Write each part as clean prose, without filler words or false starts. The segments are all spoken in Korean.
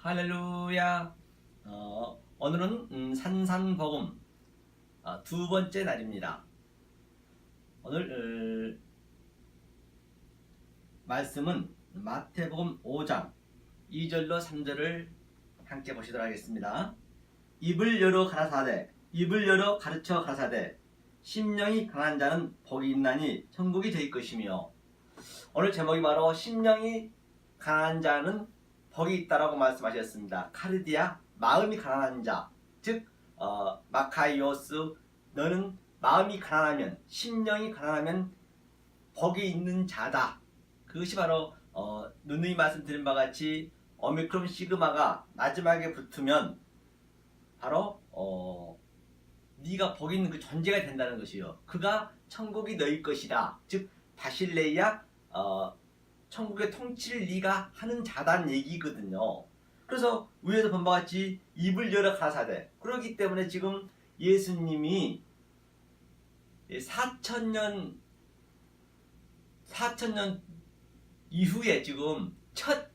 할렐루야. 오늘은 산산복음 두 번째 날입니다. 오늘 말씀은 마태복음 5장 2절로 3절을 함께 보시도록 하겠습니다. 입을 열어 가라사대, 입을 열어 가르쳐 가라사대, 심령이 강한 자는 복이 있나니 천국이 저희 것이며. 오늘 제목이 바로 심령이 강한 자는 복이 있다라고 말씀하셨습니다. 카르디아, 마음이 가난한 자, 즉 마카이오스, 너는 마음이 가난하면, 심령이 가난하면 복이 있는 자다. 그것이 바로 누누이 말씀드린 바와 같이 오미크론 시그마가 마지막에 붙으면 바로 네가 복이 있는 그 존재가 된다는 것이요. 그가 천국이 너희 것이다. 즉 바실레이야, 천국의 통치를 네가 하는 자단 얘기거든요. 그래서 위에서 본 바와 같이 입을 열어 가라사대. 그렇기 때문에 지금 예수님이 4천년 이후에 지금 첫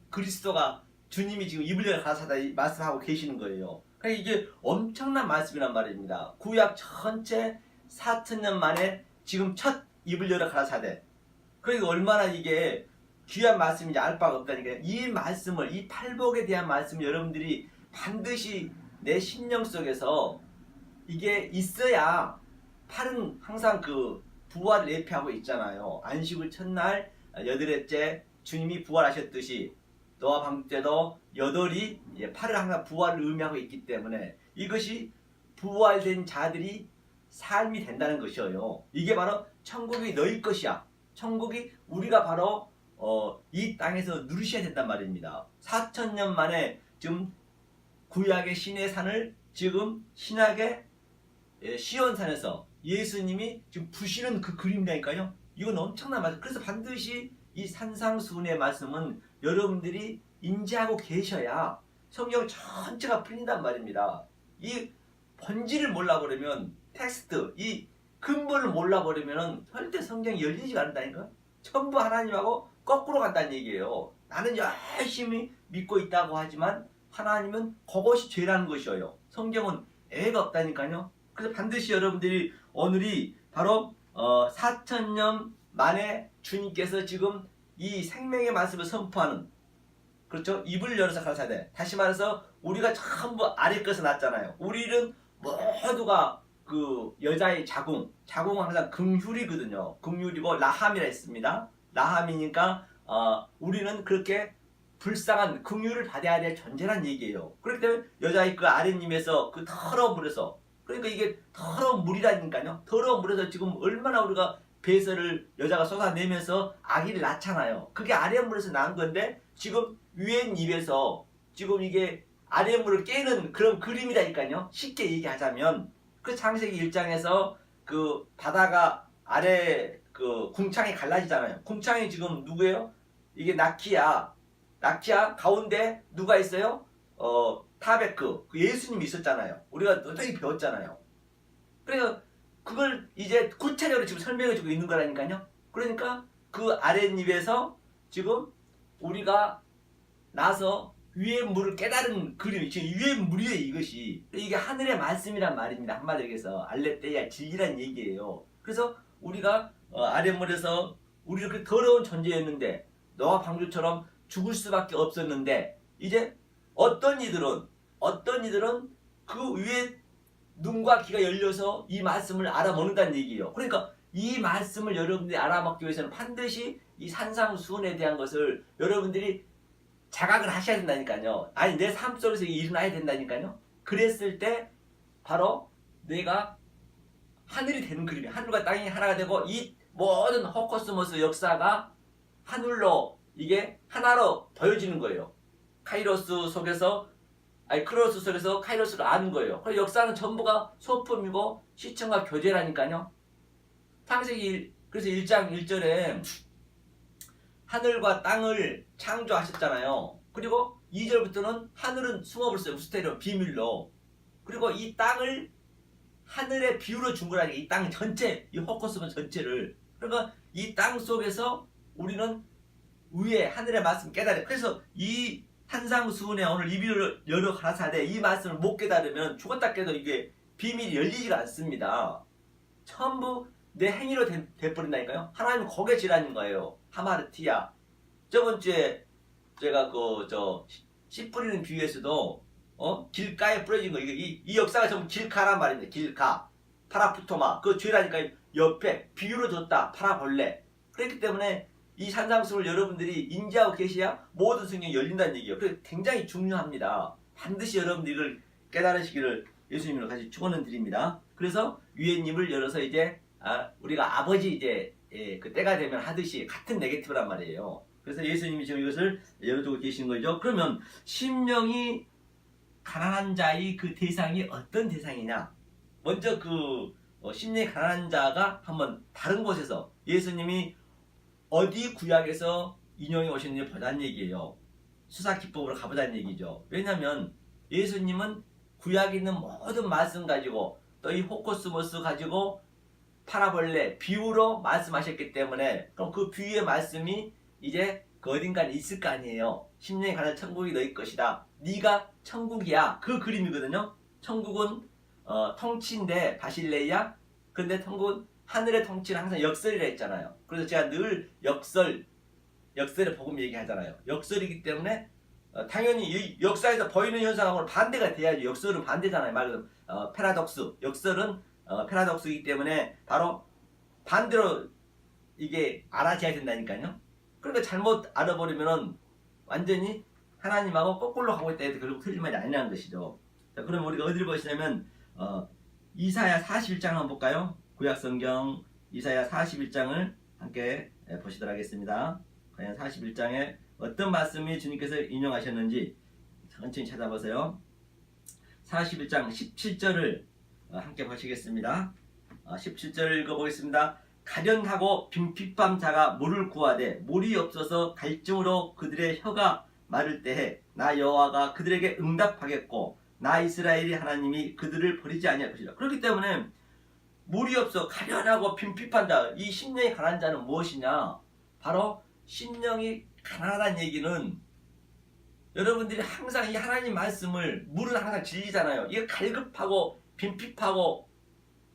그리스도가, 주님이 지금 입을 열어 가라사대 말씀하고 계시는 거예요. 그러니까 이게 엄청난 말씀이란 말입니다. 구약 전체 4천년 만에 지금 첫 입을 열어 가라사대. 그러니까 얼마나 이게 귀한 말씀인지 알 바가 없다니까요. 이 말씀을, 이 팔복에 대한 말씀을 여러분들이 반드시 내 심령 속에서 이게 있어야, 팔은 항상 그 부활을 예표하고 있잖아요. 안식일 첫날 여덟째 주님이 부활하셨듯이 노아 방주 때도 여덟이 팔을 항상 부활을 의미하고 있기 때문에 이것이 부활된 자들이 삶이 된다는 것이에요. 이게 바로 천국이 너희 것이야. 천국이 우리가 바로 이 땅에서 누리셔야 된단 말입니다. 4천년 만에 지금 구약의 시내산을 지금 신약의 시온산에서 예수님이 지금 부시는 그 그림이라니까요. 이건 엄청난 말씀. 그래서 반드시 이 산상수훈의 말씀은 여러분들이 인지하고 계셔야 성경 전체가 풀린단 말입니다. 이 본질을 몰라버리면, 텍스트, 이 근본을 몰라버리면 절대 성경이 열리지가 않는다니까. 전부 하나님하고 거꾸로 간다는 얘기예요. 나는 열심히 믿고 있다고 하지만 하나님은 그것이 죄라는 것이에요. 성경은 애가 없다니까요. 그래서 반드시 여러분들이 오늘이 바로 4천년 만에 주님께서 지금 이 생명의 말씀을 선포하는, 그렇죠? 입을 열어서 가라사대. 다시 말해서 우리가 전부 아래 것에 났잖아요. 우리는 모두가 그 여자의 자궁은 항상 긍휼이거든요. 긍휼이고 라함이라 했습니다. 라함이니까 우리는 그렇게 불쌍한 긍휼을 받아야 될 존재란 얘기예요. 그렇기 때문에 여자의 그 아랫님에서 그 더러운 물에서, 그러니까 이게 더러운 물이라니까요. 더러운 물에서 지금 얼마나 우리가 배설을 여자가 쏟아내면서 아기를 낳잖아요. 그게 아랫물에서 난 건데 지금 위에 입에서 지금 이게 아랫물을 깨는 그런 그림이라니까요. 쉽게 얘기하자면 그 창세기 1장에서 그 바다가 아래 그 궁창이 갈라지잖아요. 궁창이 지금 누구예요? 이게 나키야 가운데 누가 있어요? 타베크, 그 예수님이 있었잖아요. 우리가 어떻게 배웠잖아요. 그래서 그걸 이제 구체적으로 지금 설명해 주고 있는 거라니까요. 그러니까 그 아랫입에서 지금 우리가 나서 위의 물을 깨달은 그림이, 지금 위의 물이에요. 이것이 이게 하늘의 말씀이란 말입니다. 한마디로 얘기해서 알레떼야, 진리란 얘기예요. 그래서 우리가 아랫물에서 우리가 그 더러운 존재였는데 노아 방주처럼 죽을 수밖에 없었는데 이제 어떤 이들은 그 위에 눈과 귀가 열려서 이 말씀을 알아먹는다는 얘기예요. 그러니까 이 말씀을 여러분들이 알아먹기 위해서는 반드시 이 산상수훈에 대한 것을 여러분들이 자각을 하셔야 된다니까요. 아니, 내 삶 속에서 일어나야 된다니까요. 그랬을 때 바로 내가 하늘이 되는 그림이에요. 하늘과 땅이 하나가 되고 이 모든 호코스모스 역사가 하늘로, 이게 하나로 보여지는 거예요. 카이로스 속에서, 크로스 속에서 카이로스를 아는 거예요. 그래서 역사는 전부가 소품이고 시청과 교제라니까요. 창세기 그래서 1장 1절에 하늘과 땅을 창조하셨잖아요. 그리고 2절부터는 하늘은 숨어버렸어요. 우스테리오, 비밀로. 그리고 이 땅을 하늘에 비유로 준 거라니까. 이 땅 전체, 이 호코스몬 전체를. 그러니까 이 땅 속에서 우리는 위에 하늘의 말씀 깨달아요. 그래서 이 한상수훈에 오늘 이비를 열어 가라사대 이 말씀을 못 깨달으면 죽었다 깨도 이게 비밀이 열리지가 않습니다. 전부 내 행위로 돼버린다니까요. 하나님은 거기에 지라는 거예요. 하마르티아. 저번 주에 제가 씨 뿌리는 비유에서도 길가에 뿌려진 거 이 역사가 전부 길가란 말입니다. 길가. 파라푸토마. 그 죄라니까 옆에 비유로 줬다. 파라벌레. 그렇기 때문에 이 산상수를 여러분들이 인지하고 계셔야 모든 성경이 열린다는 얘기예요. 그래서 굉장히 중요합니다. 반드시 여러분들이 이걸 깨달으시기를 예수님으로 같이 축원을 드립니다. 그래서 유엔입을 열어서 이제 우리가 아버지 이제 그 때가 되면 하듯이 같은 네게티브란 말이에요. 그래서 예수님이 지금 이것을 열어주고 계시는 거죠. 그러면 심령이 가난한 자의 그 대상이 어떤 대상이냐? 먼저 심령이 가난한 자가 한번 다른 곳에서 예수님이 어디 구약에서 인용해 오셨는지 보자는 얘기예요. 수사기법으로 가보자는 얘기죠. 왜냐하면 예수님은 구약에 있는 모든 말씀 가지고 또 이 호코스모스 가지고 파라벌레 비유로 말씀하셨기 때문에 그럼 그 비유의 말씀이 이제 그 어딘가에 있을 거 아니에요. 심령이 가는 천국이 너희 것이다. 네가 천국이야. 그 그림이거든요. 천국은 통치인데 바실레이야. 근데 천국은 하늘의 통치는 항상 역설이라 했잖아요. 그래서 제가 늘 역설의 복음 얘기하잖아요. 역설이기 때문에 당연히 이 역사에서 보이는 현상하고는 반대가 돼야죠. 역설은 반대잖아요. 말 그대로 패러독스. 역설은 패러독스이기 때문에 바로 반대로 이게 알아져야 된다니까요. 그러니까 잘못 알아버리면은 완전히 하나님하고 거꾸로 가고 있다 해도 결국 틀린 말이 아니라는 것이죠. 자, 그럼 우리가 어디를 보시냐면 이사야 41장 한번 볼까요? 구약성경 이사야 41장을 함께 보시도록 하겠습니다. 과연 41장에 어떤 말씀이 주님께서 인용하셨는지 천천히 찾아보세요. 41장 17절을 함께 보시겠습니다. 17절을 읽어보겠습니다. 가련하고 빈핍한 자가 물을 구하되 물이 없어서 갈증으로 그들의 혀가 마를 때에 나 여호와가 그들에게 응답하겠고 나 이스라엘이 하나님이 그들을 버리지 아니할 것이다. 그렇기 때문에 물이 없어 가련하고 빈핍한 자, 이 심령이 가난한 자는 무엇이냐? 바로 심령이 가난하다는 얘기는 여러분들이 항상 이 하나님 말씀을 물은 항상 진리잖아요. 이게 갈급하고 빈핍하고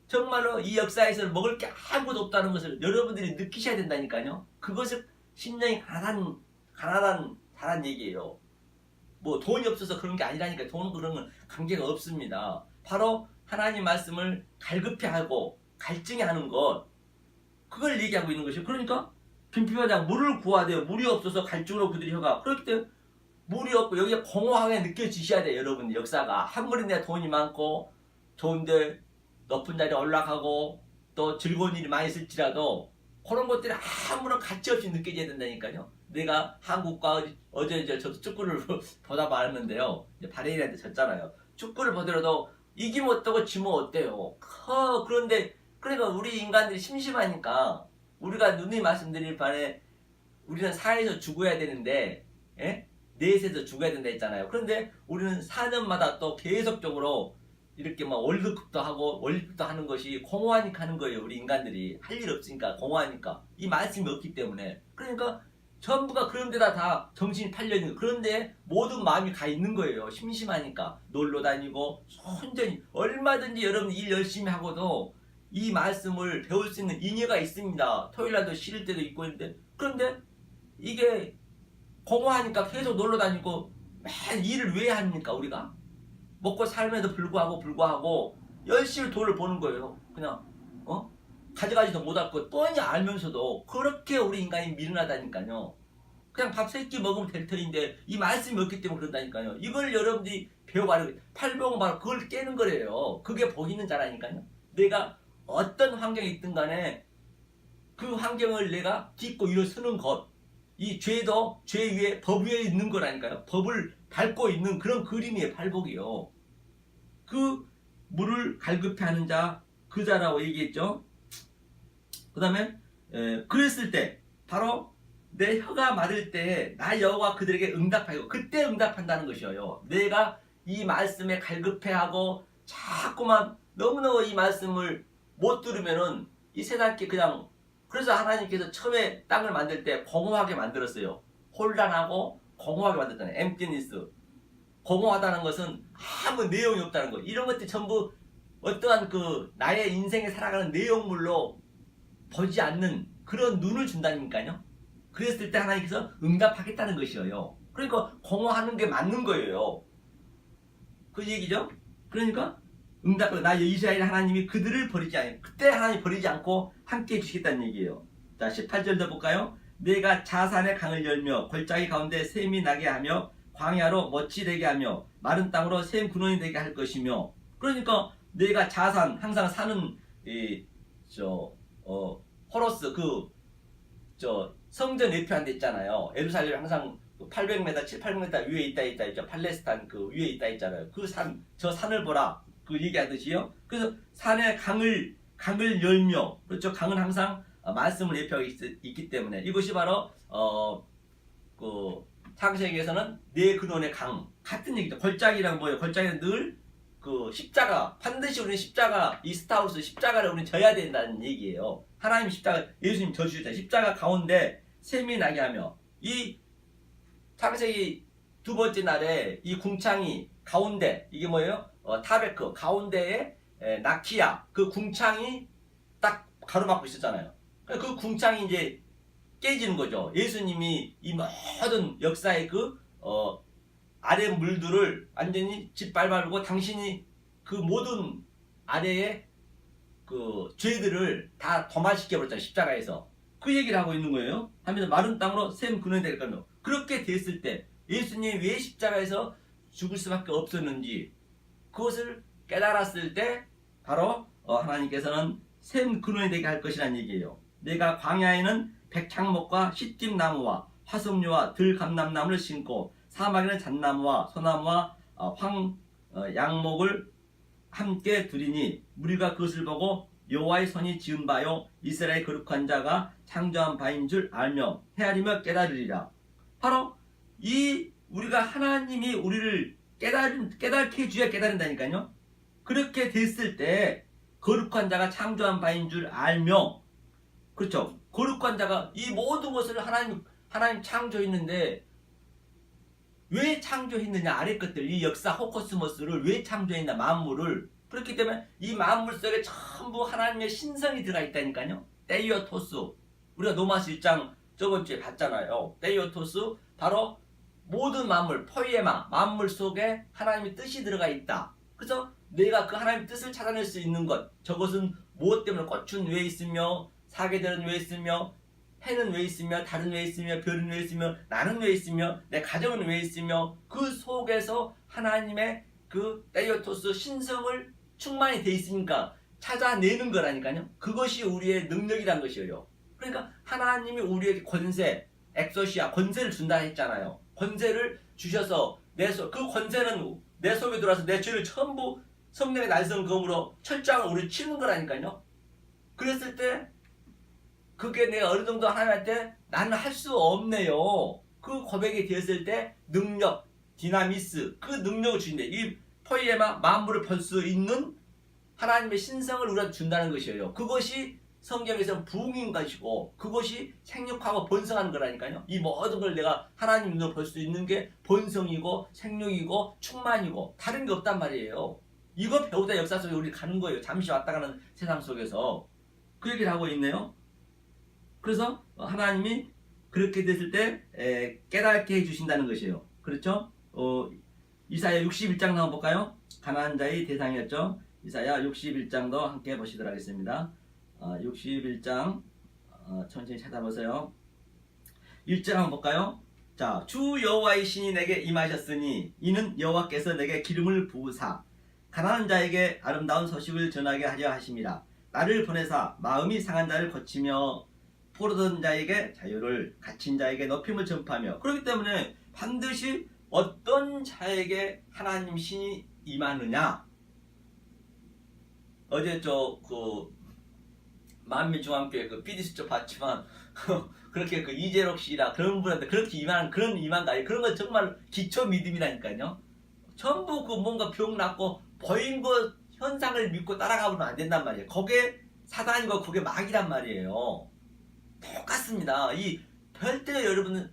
정말로 이 역사에서 먹을 게 아무것도 없다는 것을 여러분들이 느끼셔야 된다니까요. 그것을 심령이 가난한 얘기예요. 뭐 돈이 없어서 그런 게 아니라니까. 돈은 그런 건 관계가 없습니다. 바로 하나님 말씀을 갈급해하고 갈증해하는 것, 그걸 얘기하고 있는 것이에요. 그러니까 빈핍한 자 물을 구하되 물이 없어서 갈증으로 그들이 혀가. 그렇기 때문에 물이 없고 여기가 공허하게 느껴지셔야 돼요. 여러분 역사가 아무리 내가 돈이 많고 좋은데 높은 자리에 올라가고 또 즐거운 일이 많이 있을지라도 그런 것들이 아무런 가치 없이 느껴져야 된다니까요. 내가 한국과 어제 저도 축구를 보다 말았는데요. 바레인한테 졌잖아요. 축구를 보더라도 이기면 어떠고 지면 어때요? 그런데 그러니까 우리 인간들이 심심하니까 우리가 누누이 말씀드릴 바에 우리는 사회에서 죽어야 되는데 넷에서 죽어야 된다 했잖아요. 그런데 우리는 4년마다 또 계속적으로 이렇게 막 월드컵도 하고 월드컵도 하는 것이 공허하니까 하는 거예요. 우리 인간들이 할 일 없으니까 공허하니까 이 말씀이 없기 때문에. 그러니까 전부가 그런 데다 다 정신이 팔려있는 거예요. 그런데 모든 마음이 가 있는 거예요. 심심하니까 놀러 다니고 온전히 얼마든지 여러분 일 열심히 하고도 이 말씀을 배울 수 있는 인여가 있습니다. 토요일날도 쉬를 때도 있고 있는데 그런데 이게 공허하니까 계속 놀러 다니고 매일 일을 왜 합니까 우리가? 먹고 삶에도 불구하고 열심히 돈을 버는 거예요. 그냥 가져가지도 못하고 뻔히 알면서도 그렇게 우리 인간이 미련하다니까요. 그냥 밥 3끼 먹으면 될 터인데 이 말씀이 없기 때문에 그런다니까요. 이걸 여러분들이 배워가지고 팔배우고 바로 그걸 깨는 거래요. 그게 보이는 자라니까요. 내가 어떤 환경에 있든 간에 그 환경을 내가 딛고 일어서는 것, 이 죄도 죄 위에 법 위에 있는 거라니까요. 법을 밟고 있는 그런 그림이에요. 팔복이요. 그 물을 갈급해하는 자, 그 자라고 얘기했죠. 그 다음에 그랬을 때 바로 내 혀가 마를 때에 나 여호와 그들에게 응답하고 그때 응답한다는 것이에요. 내가 이 말씀에 갈급해하고 자꾸만 너무너무 이 말씀을 못 들으면은 이 세상에 그냥. 그래서 하나님께서 처음에 땅을 만들 때 공허하게 만들었어요. 혼란하고 공허하게 만들잖아요. emptiness. 공허하다는 것은 아무 내용이 없다는 거. 이런 것들이 전부 어떠한 그 나의 인생에 살아가는 내용물로 보지 않는 그런 눈을 준다니까요. 그랬을 때 하나님께서 응답하겠다는 것이에요. 그러니까 공허하는 게 맞는 거예요. 그 얘기죠. 그러니까 응답, 나 이스라엘 하나님이 그들을 버리지 않아요. 그때 하나님이 버리지 않고 함께 해주시겠다는 얘기예요. 자, 18절 더 볼까요? 내가 자산의 강을 열며 골짜기 가운데 샘이 나게 하며 광야로 멋이 되게 하며 마른 땅으로 샘 근원이 되게 할 것이며. 그러니까 내가 자산, 항상 사는 호로스 성전 예표한 데 있잖아요. 예루살렘 항상 800m, 700m 위에 있다 있죠. 팔레스타인 그 위에 있다 있잖아요. 그 산, 저 산을 보라. 그 얘기하듯이요. 그래서 산의 강을 열며, 그렇죠. 강은 항상 말씀을 예표하고 있기 때문에 이것이 바로 그 창세기에서는 내 근원의 강 같은 얘기죠. 골짜기랑 뭐예요? 골짜기는 늘 그 십자가, 반드시 우리는 십자가, 이 스타우스 십자가를 우리는 져야 된다는 얘기예요. 하나님 십자가, 예수님 져주셨잖아요. 십자가 가운데 샘이 나게 하며, 이 창세기 두 번째 날에 이 궁창이 가운데, 이게 뭐예요? 타베크 가운데에 나키야, 그 궁창이 딱 가로막고 있었잖아요. 그 궁창이 이제 깨지는 거죠. 예수님이 이 모든 역사의 아래 물들을 완전히 짓밟아버리고 당신이 그 모든 아래의 그 죄들을 다 도말시켜버렸잖아요. 십자가에서. 그 얘기를 하고 있는 거예요. 하면서 마른 땅으로 샘 근원이 될 거며. 그렇게 됐을 때 예수님이 왜 십자가에서 죽을 수밖에 없었는지 그것을 깨달았을 때 바로 하나님께서는 샘 근원이 되게 할 것이라는 얘기예요. 내가 광야에는 백향목과 시띠나무와 화석류와 들감람나무를 심고 사막에는 잣나무와 소나무와 양목을 함께 두리니 무리가 그것을 보고 여호와의 손이 지은 바요 이스라엘 거룩한 자가 창조한 바인 줄 알며 헤아리며 깨달으리라. 바로 이 우리가 하나님이 우리를 깨닫게 해줘야 깨달은다니까요. 그렇게 됐을 때 거룩한 자가 창조한 바인 줄 알며, 그렇죠. 거룩한 자가 이 모든 것을 하나님 창조했는데 왜 창조했느냐, 아래 것들, 이 역사 호코스모스를 왜 창조했나, 만물을. 그렇기 때문에 이 만물 속에 전부 하나님의 신성이 들어가 있다니까요. 데이오토스, 우리가 노마스 1장 저번주에 봤잖아요. 데이오토스, 바로 모든 만물, 포이에마, 만물 속에 하나님의 뜻이 들어가 있다. 그래서 내가 그 하나님의 뜻을 찾아낼 수 있는 것, 저것은 무엇 때문에 꽃은 왜 있으며 사계절은 왜 있으며 해는 왜 있으며 달은 왜 있으며 별은 왜 있으며 나는 왜 있으며 내 가정은 왜 있으며, 그 속에서 하나님의 그 데이오토스 신성을 충만히 돼 있으니까 찾아내는 거라니까요. 그것이 우리의 능력이란 것이에요. 그러니까 하나님이 우리에게 권세, 엑소시아, 권세를 준다 했잖아요. 권세를 주셔서 그 권세는 내 속에 들어와서 내 죄를 전부 성령의 날선 검으로 철장을 우리 치는 거라니까요. 그랬을 때 그게 내가 어느 정도 하나님한테 나는 할 수 없네요. 그 고백이 되었을 때 능력, 디나미스, 그 능력을 주신대. 이 포이에마, 만물을 볼 수 있는 하나님의 신성을 우리한테 준다는 것이에요. 그것이 성경에서는 부흥인 것이고 그것이 생육하고 번성하는 거라니까요. 이 모든 걸 내가 하나님 눈으로 볼 수 있는 게 번성이고 생육이고 충만이고 다른 게 없단 말이에요. 이거 배우다 역사 속에 우리 가는 거예요. 잠시 왔다 가는 세상 속에서. 그 얘기를 하고 있네요. 그래서 하나님이 그렇게 됐을 때 깨닫게 해주신다는 것이에요. 그렇죠? 이사야 61장 한번 볼까요? 가난한 자의 대상이었죠. 이사야 61장도 함께 보시도록 하겠습니다. 61장 천천히 찾아보세요. 1절 한번 볼까요? 자, 주 여호와의 신이 내게 임하셨으니 이는 여호와께서 내게 기름을 부으사 가난한 자에게 아름다운 소식을 전하게 하려 하심이라. 나를 보내사 마음이 상한 자를 고치며 포로된 자에게 자유를, 갇힌 자에게 높임을 전파하며. 그렇기 때문에 반드시 어떤 자에게 하나님 신이 임하느냐. 어제 만민중앙교회 PD수첩 봤지만 그렇게 이재록 씨라 그런 분한테 그렇게 그런 임한가 아니, 그런 건 정말 기초 믿음이라니까요. 전부 뭔가 병 낫고 보인 것 현상을 믿고 따라가면 안 된단 말이에요. 그게 사단이고 그게 마귀란 말이에요. 똑같습니다. 이 절대 여러분은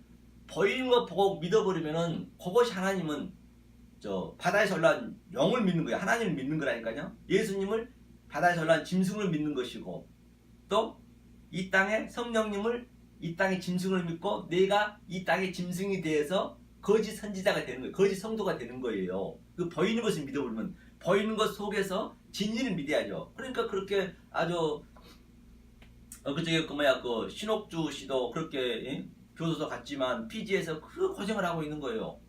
보이는 거 보고 믿어버리면은 그것이 하나님은 저 바다에서 올라온 영을 믿는 거예요. 하나님을 믿는 거라니까요. 예수님을 바다에서 올라온 짐승을 믿는 것이고 또 이 땅에 성령님을 이 땅의 짐승을 믿고 내가 이 땅의 짐승이 되어서 거짓 선지자가 되는 거예요. 거짓 성도가 되는 거예요. 그 보이는 것을 믿어버리면 보이는 것 속에서 진리를 믿어야죠. 그러니까 그렇게 아주 그저께 그 신옥주 씨도 그렇게 예? 교도소 갔지만 피지에서 그 고생을 하고 있는 거예요.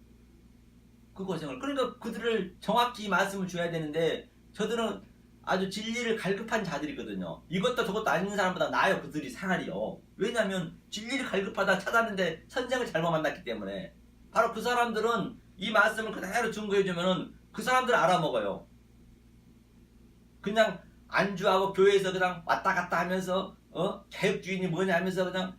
그 고생을. 그러니까 그들을 정확히 말씀을 줘야 되는데 저들은 아주 진리를 갈급한 자들이거든요. 이것도 저것도 아닌 사람보다 나아요. 그들이 상할이요. 왜냐하면 진리를 갈급하다 찾았는데 선생을 잘못 만났기 때문에 바로 그 사람들은 이 말씀을 그대로 증거해주면은 그 사람들 알아먹어요. 그냥 안주하고 교회에서 그냥 왔다 갔다 하면서 개혁주의니 뭐냐 하면서 그냥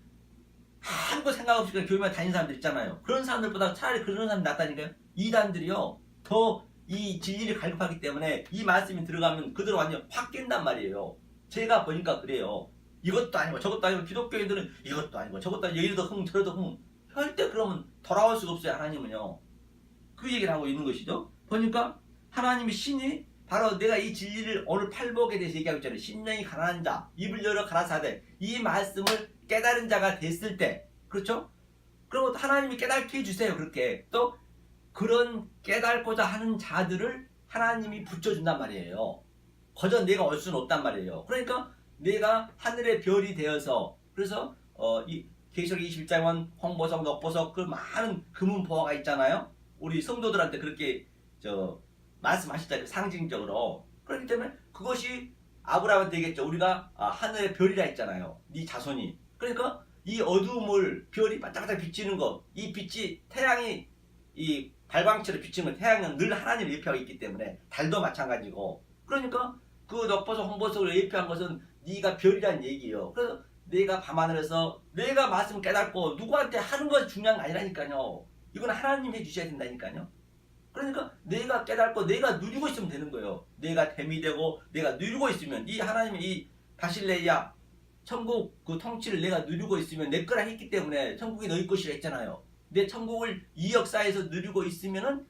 아무것도 생각 없이 그냥 교회만 다니는 사람들 있잖아요. 그런 사람들보다 차라리 그런 사람이 낫다니까요. 이단들이요 더 이 진리를 갈급하기 때문에 이 말씀이 들어가면 그들은 완전 확 깬단 말이에요. 제가 보니까 그래요. 이것도 아니고 저것도 아니고 기독교인들은 이것도 아니고 저것도 아니고 여기도 흥 저기도 흥 절대 그러면 돌아올 수가 없어요. 하나님은요. 그 얘기를 하고 있는 것이죠. 보니까 하나님의 신이 바로 내가 이 진리를 오늘 팔복에 대해서 얘기하고 있잖아요. 심령이 가난한 자 입을 열어 가라사대 이 말씀을 깨달은 자가 됐을 때 그렇죠? 그리고 하나님이 깨닫게 해주세요. 그렇게 또 그런 깨닫고자 하는 자들을 하나님이 붙여준단 말이에요. 거저 내가 올 수는 없단 말이에요. 그러니까 내가 하늘의 별이 되어서 그래서 이 계시록 21장은 홍보석, 녹보석 그 많은 금은보화가 있잖아요. 우리 성도들한테 그렇게 말씀하셨잖아요. 상징적으로. 그렇기 때문에 그것이 아브라함한테 얘기했죠. 우리가 하늘의 별이라 했잖아요. 네 자손이. 그러니까 이 어두움을 별이 반짝반짝 비치는 것, 이 빛이 태양이 이 발광체로 비치는 태양은 늘 하나님을 예표하고 있기 때문에 달도 마찬가지고 그러니까 그 녹보석, 홍보석을 예표한 것은 네가 별이라는 얘기예요. 그래서 내가 밤하늘에서 내가 말씀을 깨닫고 누구한테 하는 것이 중요한 거 아니라니까요. 이건 하나님 해주셔야 된다니까요. 그러니까 내가 깨닫고 내가 누리고 있으면 되는 거예요. 내가 됨이 되고 내가 누리고 있으면 이 하나님의 이 바실레이아 천국 그 통치를 내가 누리고 있으면 내 거라 했기 때문에 천국이 너희 것이라 했잖아요. 내 천국을 이 역사에서 누리고 있으면은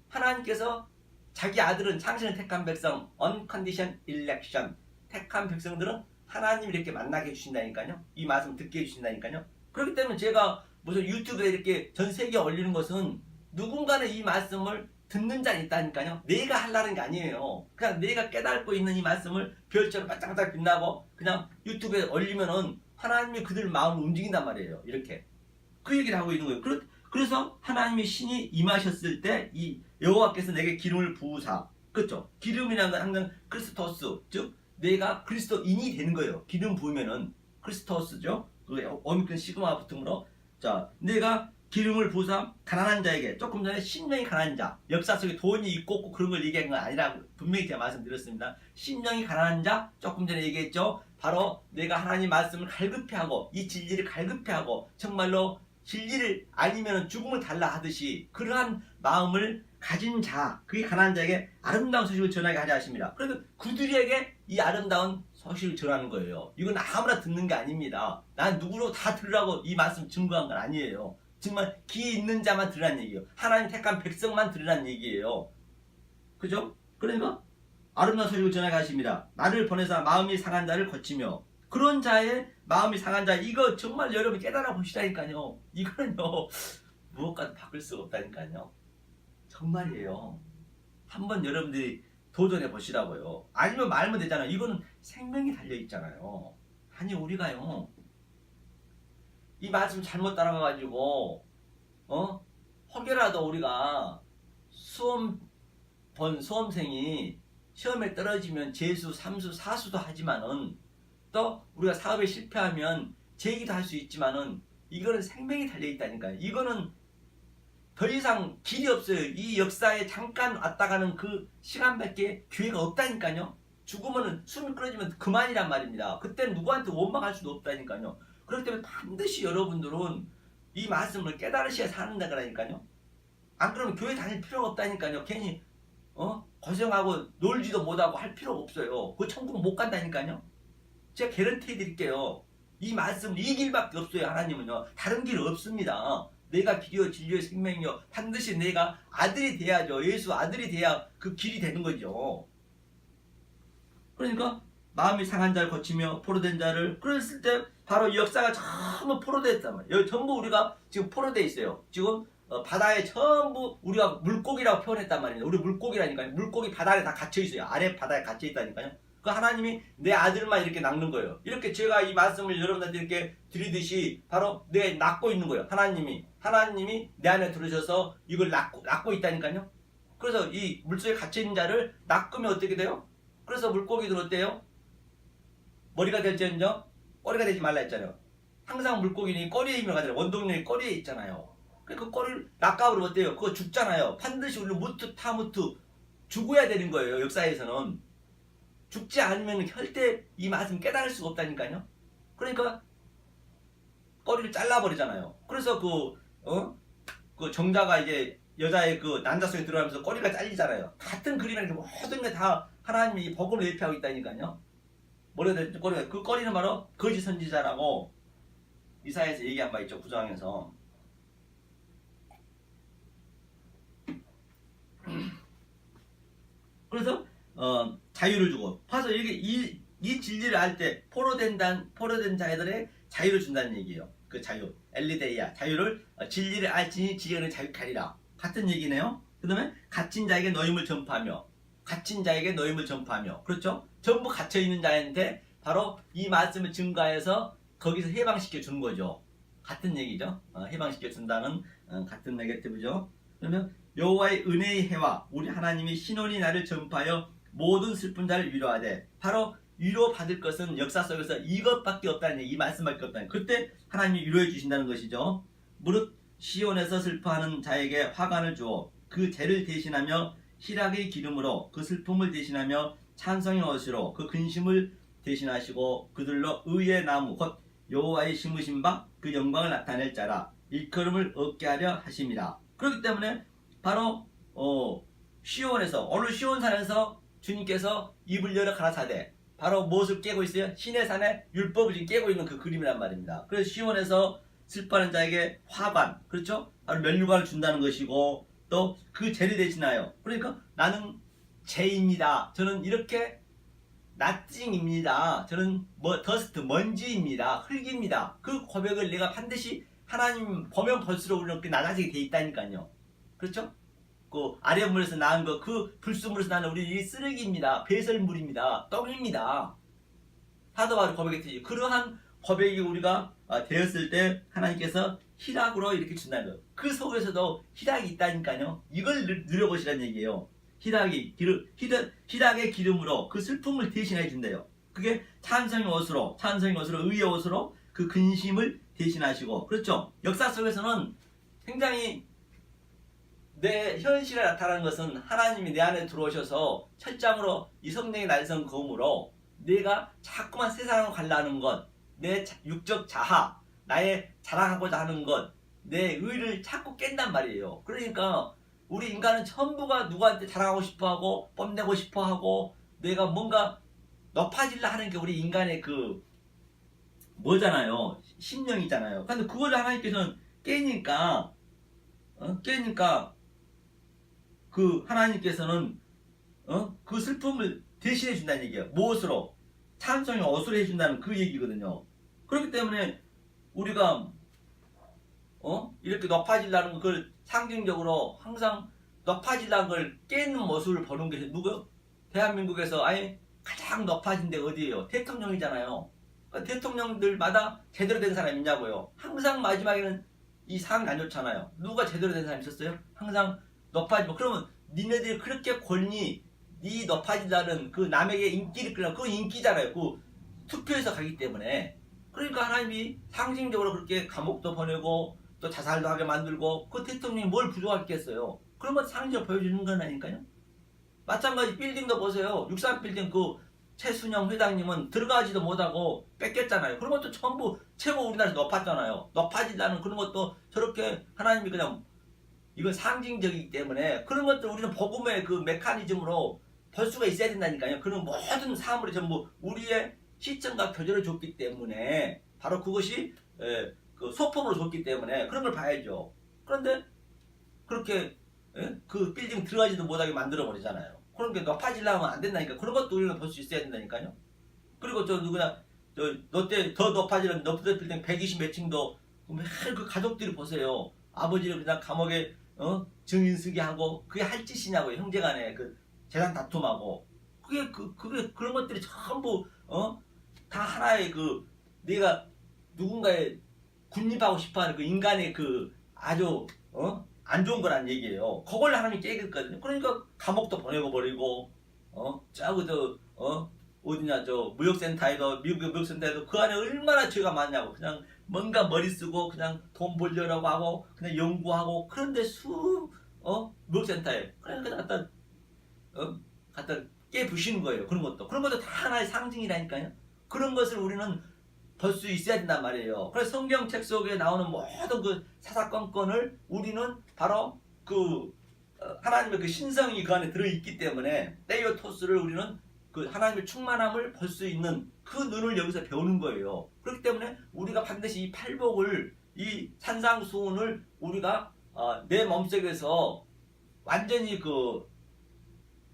하나님께서 자기 아들은 창신을 택한 백성 uncondition election 택한 백성들은 하나님이 이렇게 만나게 해주신다니까요. 이 말씀 듣게 해주신다니까요. 그렇기 때문에 제가 무슨 유튜브에 이렇게 전 세계에 올리는 것은 누군가는 이 말씀을 듣는 자는 있다니까요. 내가 하려는 게 아니에요. 그냥 내가 깨닫고 있는 이 말씀을 별처럼 반짝반짝 빛나고 그냥 유튜브에 올리면은 하나님이 그들 마음을 움직인단 말이에요. 이렇게. 그 얘기를 하고 있는 거예요. 그래서 하나님의 신이 임하셨을 때 이 여호와께서 내게 기름을 부으사 그렇죠? 기름이라는 건 항상 크리스토스 즉 내가 그리스도인이 되는 거예요. 기름 부으면은 크리스토스죠. 그 오미크론 시그마 붙음으로 자 내가 기름을 부으사 가난한 자에게 조금 전에 심령이 가난한 자 역사 속에 돈이 있고 없고 그런 걸 얘기한 건 아니라고 분명히 제가 말씀드렸습니다. 심령이 가난한 자 조금 전에 얘기했죠. 바로 내가 하나님 말씀을 갈급해하고 이 진리를 갈급해하고 정말로 진리를 아니면 죽음을 달라 하듯이 그러한 마음을 가진 자, 그게 가난한 자에게 아름다운 소식을 전하게 하자 하십니다. 그래서 그들에게 이 아름다운 소식을 전하는 거예요. 이건 아무나 듣는 게 아닙니다. 난 누구로 다 들으라고 이 말씀 증거한 건 아니에요. 정말 귀 있는 자만 들으라는 얘기예요. 하나님 택한 백성만 들으라는 얘기예요. 그죠? 그러니까 아름다운 소식을 전하게 하십니다. 나를 보내사 마음이 상한 자를 고치며 그런 자의 마음이 상한 자 이거 정말 여러분 깨달아 보시라니까요. 이거는요 무엇과도 바꿀 수가 없다니까요. 정말이에요. 한번 여러분들이 도전해 보시라고요. 아니면 말면 되잖아요. 이거는 생명이 달려 있잖아요. 아니 우리가요 이 말씀 잘못 따라가가지고 혹여라도 우리가 수험생이 시험에 떨어지면 재수, 삼수, 사수도 하지만은 또 우리가 사업에 실패하면 재기도 할 수 있지만은 이거는 생명이 달려있다니까요. 이거는 더 이상 길이 없어요. 이 역사에 잠깐 왔다 가는 그 시간밖에 기회가 없다니까요. 죽으면 숨이 끊어지면 그만이란 말입니다. 그때는 누구한테 원망할 수도 없다니까요. 그렇기 때문에 반드시 여러분들은 이 말씀을 깨달으셔야 사는 거라니까요. 안 그러면 교회 다닐 필요가 없다니까요. 괜히 고생하고 놀지도 못하고 할 필요가 없어요. 그 천국 못 간다니까요. 제가 개런티 해드릴게요. 이 말씀 이 길밖에 없어요. 하나님은요. 다른 길 없습니다. 내가 길이요 진리요 생명이요. 반드시 내가 아들이 돼야죠. 예수 아들이 돼야 그 길이 되는 거죠. 그러니까 마음이 상한 자를 거치며 포로된 자를 그랬을 때 바로 이 역사가 전부 포로됐단 말이에요. 여기 전부 우리가 지금 포로돼 있어요. 지금 바다에 전부 우리가 물고기라고 표현했단 말이에요. 우리 물고기라니까요. 물고기 바다에 다 갇혀 있어요. 아래 바다에 갇혀 있다니까요. 그 하나님이 내 아들만 이렇게 낳는 거예요. 이렇게 제가 이 말씀을 여러분들한테 이렇게 드리듯이 바로 내 낳고 있는 거예요. 하나님이 내 안에 들으셔서 이걸 낳고 있다니까요. 그래서 이 물속에 갇혀 있는 자를 낳으면 어떻게 돼요? 그래서 물고기들 어때요? 머리가 될지언정 꼬리가 되지 말라 했잖아요. 항상 물고기는 꼬리에 힘을 가잖아요. 원동력이 꼬리에 있잖아요. 그 꼬리를 낚아버리면 어때요? 그거 죽잖아요. 반드시 우리 무트 타무트 죽어야 되는 거예요. 역사에서는. 죽지 않으면 절대 이 말씀 깨달을 수가 없다니까요. 그러니까 꼬리를 잘라버리잖아요. 그래서 그 정자가 이제 여자의 그 난자 속에 들어가면서 꼬리가 잘리잖아요. 같은 그림이라는 게 모든 게 다 하나님이 복음을 예표하고 있다니까요. 꼬리가 그 꼬리는 바로 거짓 선지자라고 이사야에서 얘기한 바 있죠. 9장에서. 그래서 자유를 주고 봐서 이게 이 진리를 알 때 포로된 자들의 자유를 준다는 얘기예요. 그 자유 엘리데이아 자유를 진리를 알지니 지혜는 자유하리라 같은 얘기네요. 그 다음에 갇힌 자에게 너임을 전파하며 그렇죠? 전부 갇혀있는 자한테 바로 이 말씀을 증가해서 거기서 해방시켜 주는 거죠. 같은 얘기죠. 해방시켜 준다는 같은 네거티브죠. 그러면 여호와의 은혜의 해와 우리 하나님의 신원이 나를 전파하여 모든 슬픈 자를 위로하되 바로 위로받을 것은 역사 속에서 이것밖에 없다는 얘기, 이 말씀밖에 없다는 얘기. 그때 하나님이 위로해 주신다는 것이죠. 무릇 시온에서 슬퍼하는 자에게 화관을 주어 그 죄를 대신하며 희락의 기름으로 그 슬픔을 대신하며 찬송의 옷으로 그 근심을 대신하시고 그들로 의의 나무 곧 여호와의 심으신 바 그 영광을 나타낼 자라 일컬음을 얻게 하려 하심이라. 그렇기 때문에 바로 시온에서 오늘 시온산에서 주님께서 입을 열어 가라사대 바로 무엇을 깨고 있어요? 신의 산에 율법을 지금 깨고 있는 그 그림이란 말입니다. 그래서 시온에서 슬퍼하는 자에게 화관, 그렇죠? 바로 면류관을 준다는 것이고 또 그 죄를 대신하여 그러니까 나는 죄입니다. 저는 이렇게 나띵입니다. 저는 더스트 먼지입니다. 흙입니다. 그 고백을 내가 반드시 하나님 보면 볼수록 우리는 낮아지게 돼 있다니까요. 그렇죠? 그 아랫물에서 나은 거, 그 불순물에서 나는 우리 이 쓰레기입니다. 배설물입니다. 똥입니다. 사도 바울이 고백했듯이 그러한 고백이 우리가 되었을 때 하나님께서 희락으로 이렇게 준다는 거예요. 그 속에서도 희락이 있다니까요. 이걸 누려보시라는 얘기예요. 희락의 기름으로 그 슬픔을 대신해 준대요. 그게 찬송의 옷으로 의의 옷으로 그 근심을 대신하시고 그렇죠. 역사 속에서는 굉장히 내 현실에 나타나는 것은 하나님이 내 안에 들어오셔서 철장으로 이 성령의 날성 검으로 내가 자꾸만 세상을 관라하는 것, 내 육적 자아, 나의 자랑하고자 하는 것, 내 의를 자꾸 깬단 말이에요. 그러니까 우리 인간은 전부가 누구한테 자랑하고 싶어하고 뽐내고 싶어하고 내가 뭔가 높아질라 하는 게 우리 인간의 그 뭐잖아요. 심령이잖아요. 근데 그걸 하나님께서는 깨니까 그 하나님께서는 그 슬픔을 대신해 준다는 얘기예요. 무엇으로? 찬송의 옷으로 해준다는 그 얘기거든요. 그렇기 때문에 우리가 이렇게 높아지려는 그걸 상징적으로 항상 높아지려는 걸 깨는 모습을 보는 게 누구? 대한민국에서 가장 높아진 데 어디예요? 대통령이잖아요. 그러니까 대통령들마다 제대로 된 사람이 있냐고요. 항상 마지막에는 이 상이 안 좋잖아요. 누가 제대로 된 사람이 있었어요? 항상 높아지고 그러면 니네들이 그렇게 권리 네 높아지려는 그 남에게 인기를 끌려고 그건 인기잖아요. 그 투표에서 가기 때문에 그러니까 하나님이 상징적으로 그렇게 감옥도 보내고 또 자살도 하게 만들고 그 대통령이 뭘 부족하겠어요. 그런 것 상징적으로 보여주는 거라니까요. 마찬가지 빌딩도 보세요. 63빌딩 그 최순영 회장님은 들어가지도 못하고 뺏겼잖아요. 그런 것도 전부 최고 우리나라에서 높았잖아요. 높아지려는 그런 것도 저렇게 하나님이 그냥 이건 상징적이기 때문에 그런 것들 우리는 복음의 그 메커니즘으로 볼 수가 있어야 된다니까요. 그런 모든 사물이 전부 우리의 시점과 교제를 줬기 때문에 바로 그것이 그 소품으로 줬기 때문에 그런 걸 봐야죠. 그런데 그렇게 그 빌딩 들어가지도 못하게 만들어 버리잖아요. 그런 게 높아지려면 안 된다니까. 그런 것도 우리는 볼 수 있어야 된다니까요. 그리고 저 누구나 너때 더 높아지는 높은 빌딩 120 몇 층도 매일 그 가족들이 보세요. 아버지를 그냥 감옥에 증인 쓰게 하고 그게 할 짓이냐고요. 형제간에 그 재산 다툼하고 그게 그런 것들이 전부 다 하나의 그 내가 누군가의 군립하고 싶어하는 그 인간의 그 아주 안 좋은 거란 얘기예요. 그걸 하나님이 깨겠거든요. 그러니까 감옥도 보내고 버리고 저기 어디냐 저 무역센터에도 미국 무역센터에도 그 안에 얼마나 죄가 많냐고 그냥 뭔가 머리 쓰고 그냥 돈 벌려고 하고 그냥 연구하고 그런데 무역센터에 그러니까 갖다 깨부시는 거예요. 그런 것도 다 하나의 상징이라니까요. 그런 것을 우리는 볼 수 있어야 된단 말이에요. 그래서 성경책 속에 나오는 모든 그 사사건건을 우리는 바로 그 하나님의 그 신성이 그 안에 들어있기 때문에 테이오토스를 우리는 그 하나님의 충만함을 볼 수 있는 그 눈을 여기서 배우는 거예요. 그렇기 때문에 우리가 반드시 이 팔복을 이 산상수훈을 우리가 내 몸속에서 완전히 그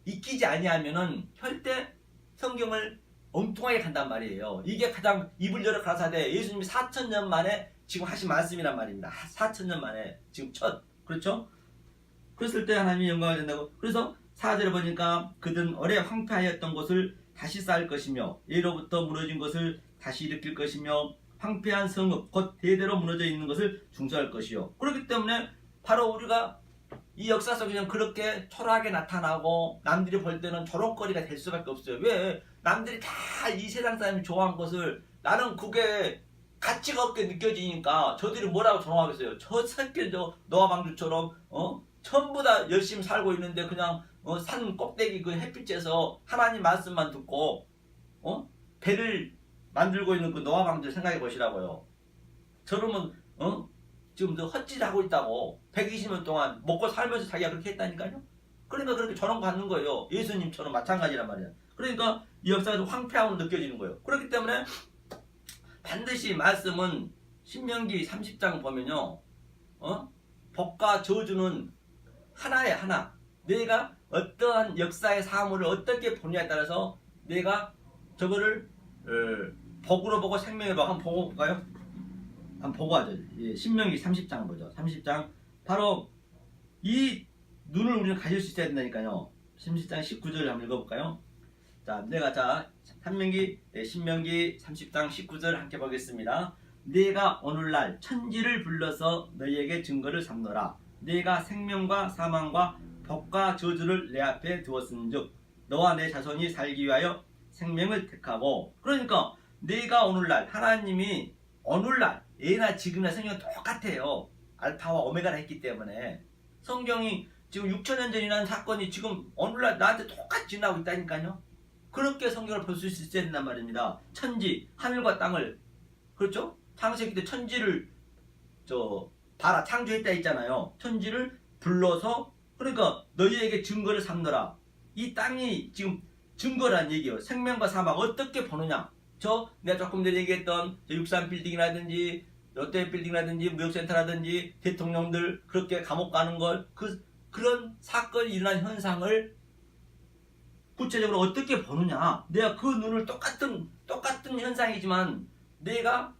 익히지 아니하면은 절대 성경을 엉뚱하게 간단 말이에요. 이게 가장 입을 열어 가라사대 예수님이 4,000년 만에 지금 하신 말씀이란 말입니다. 4,000년 만에 지금 그렇죠? 그랬을 때 하나님이 영광을 된다고. 그래서 4절에 보니까 그들은 오래 황폐하였던 것을 다시 쌓을 것이며 예로부터 무너진 것을 다시 일으킬 것이며 황폐한 성읍 곧 대대로 무너져 있는 것을 중수할 것이요. 그렇기 때문에 바로 우리가 이 역사 속에는 그렇게 초라하게 나타나고 남들이 볼 때는 조롱거리가 될 수밖에 없어요. 왜? 남들이 다 이 세상 사람이 좋아한 것을 나는 그게 가치가 없게 느껴지니까 저들이 뭐라고 조롱하겠어요. 저 새끼 저 노아 방주처럼 전부 다 열심히 살고 있는데 그냥 산 꼭대기 그 햇빛에서 하나님 말씀만 듣고 배를 만들고 있는 그 노아 방주 생각해 보시라고요. 저러면 지금 헛짓하고 있다고 120년 동안 먹고 살면서 자기가 그렇게 했다니까요. 그러니까 그렇게 조롱받는 거예요. 예수님처럼 마찬가지란 말이야. 그러니까 이 역사가 좀 황폐하고 느껴지는 거예요. 그렇기 때문에 반드시 말씀은 신명기 30장 보면요 복과 저주는 하나에 하나. 내가 어떠한 역사의 사물을 어떻게 보느냐에 따라서 내가 저거를 복으로 보고 생명으로 보고 한번 보고 볼까요? 한번 보고 하죠. 신명기 30장 보죠. 30장 바로 이 눈을 우리는 가질 수 있어야 된다니까요. 30장 19절 한번 읽어볼까요? 자, 신명기 30장 19절 함께 보겠습니다. 내가 오늘날 천지를 불러서 너희에게 증거를 삼노라. 내가 생명과 사망과 복과 저주를 내 앞에 두었은즉 너와 내 자손이 살기 위하여 생명을 택하고. 그러니까 내가 오늘날 하나님이 오늘날 예나 지금이나 성경은 똑같아요. 알파와 오메가라 했기 때문에 성경이 지금 6,000년 전이라는 사건이 지금 오늘날 나한테 똑같이 지나고 있다니까요. 그렇게 성경을 볼 수 있어야 된단 말입니다. 천지, 하늘과 땅을 그렇죠? 창세기 때 천지를 창조했다 했잖아요. 천지를 불러서 그러니까 너희에게 증거를 삼노라. 이 땅이 지금 증거란 얘기예요. 생명과 사망 어떻게 보느냐. 내가 조금 전에 얘기했던 63빌딩이라든지 롯데빌딩이라든지 무역센터라든지 대통령들 그렇게 감옥 가는 걸 그런 사건이 일어난 현상을 구체적으로 어떻게 보느냐. 내가 그 눈을 똑같은 현상이지만 내가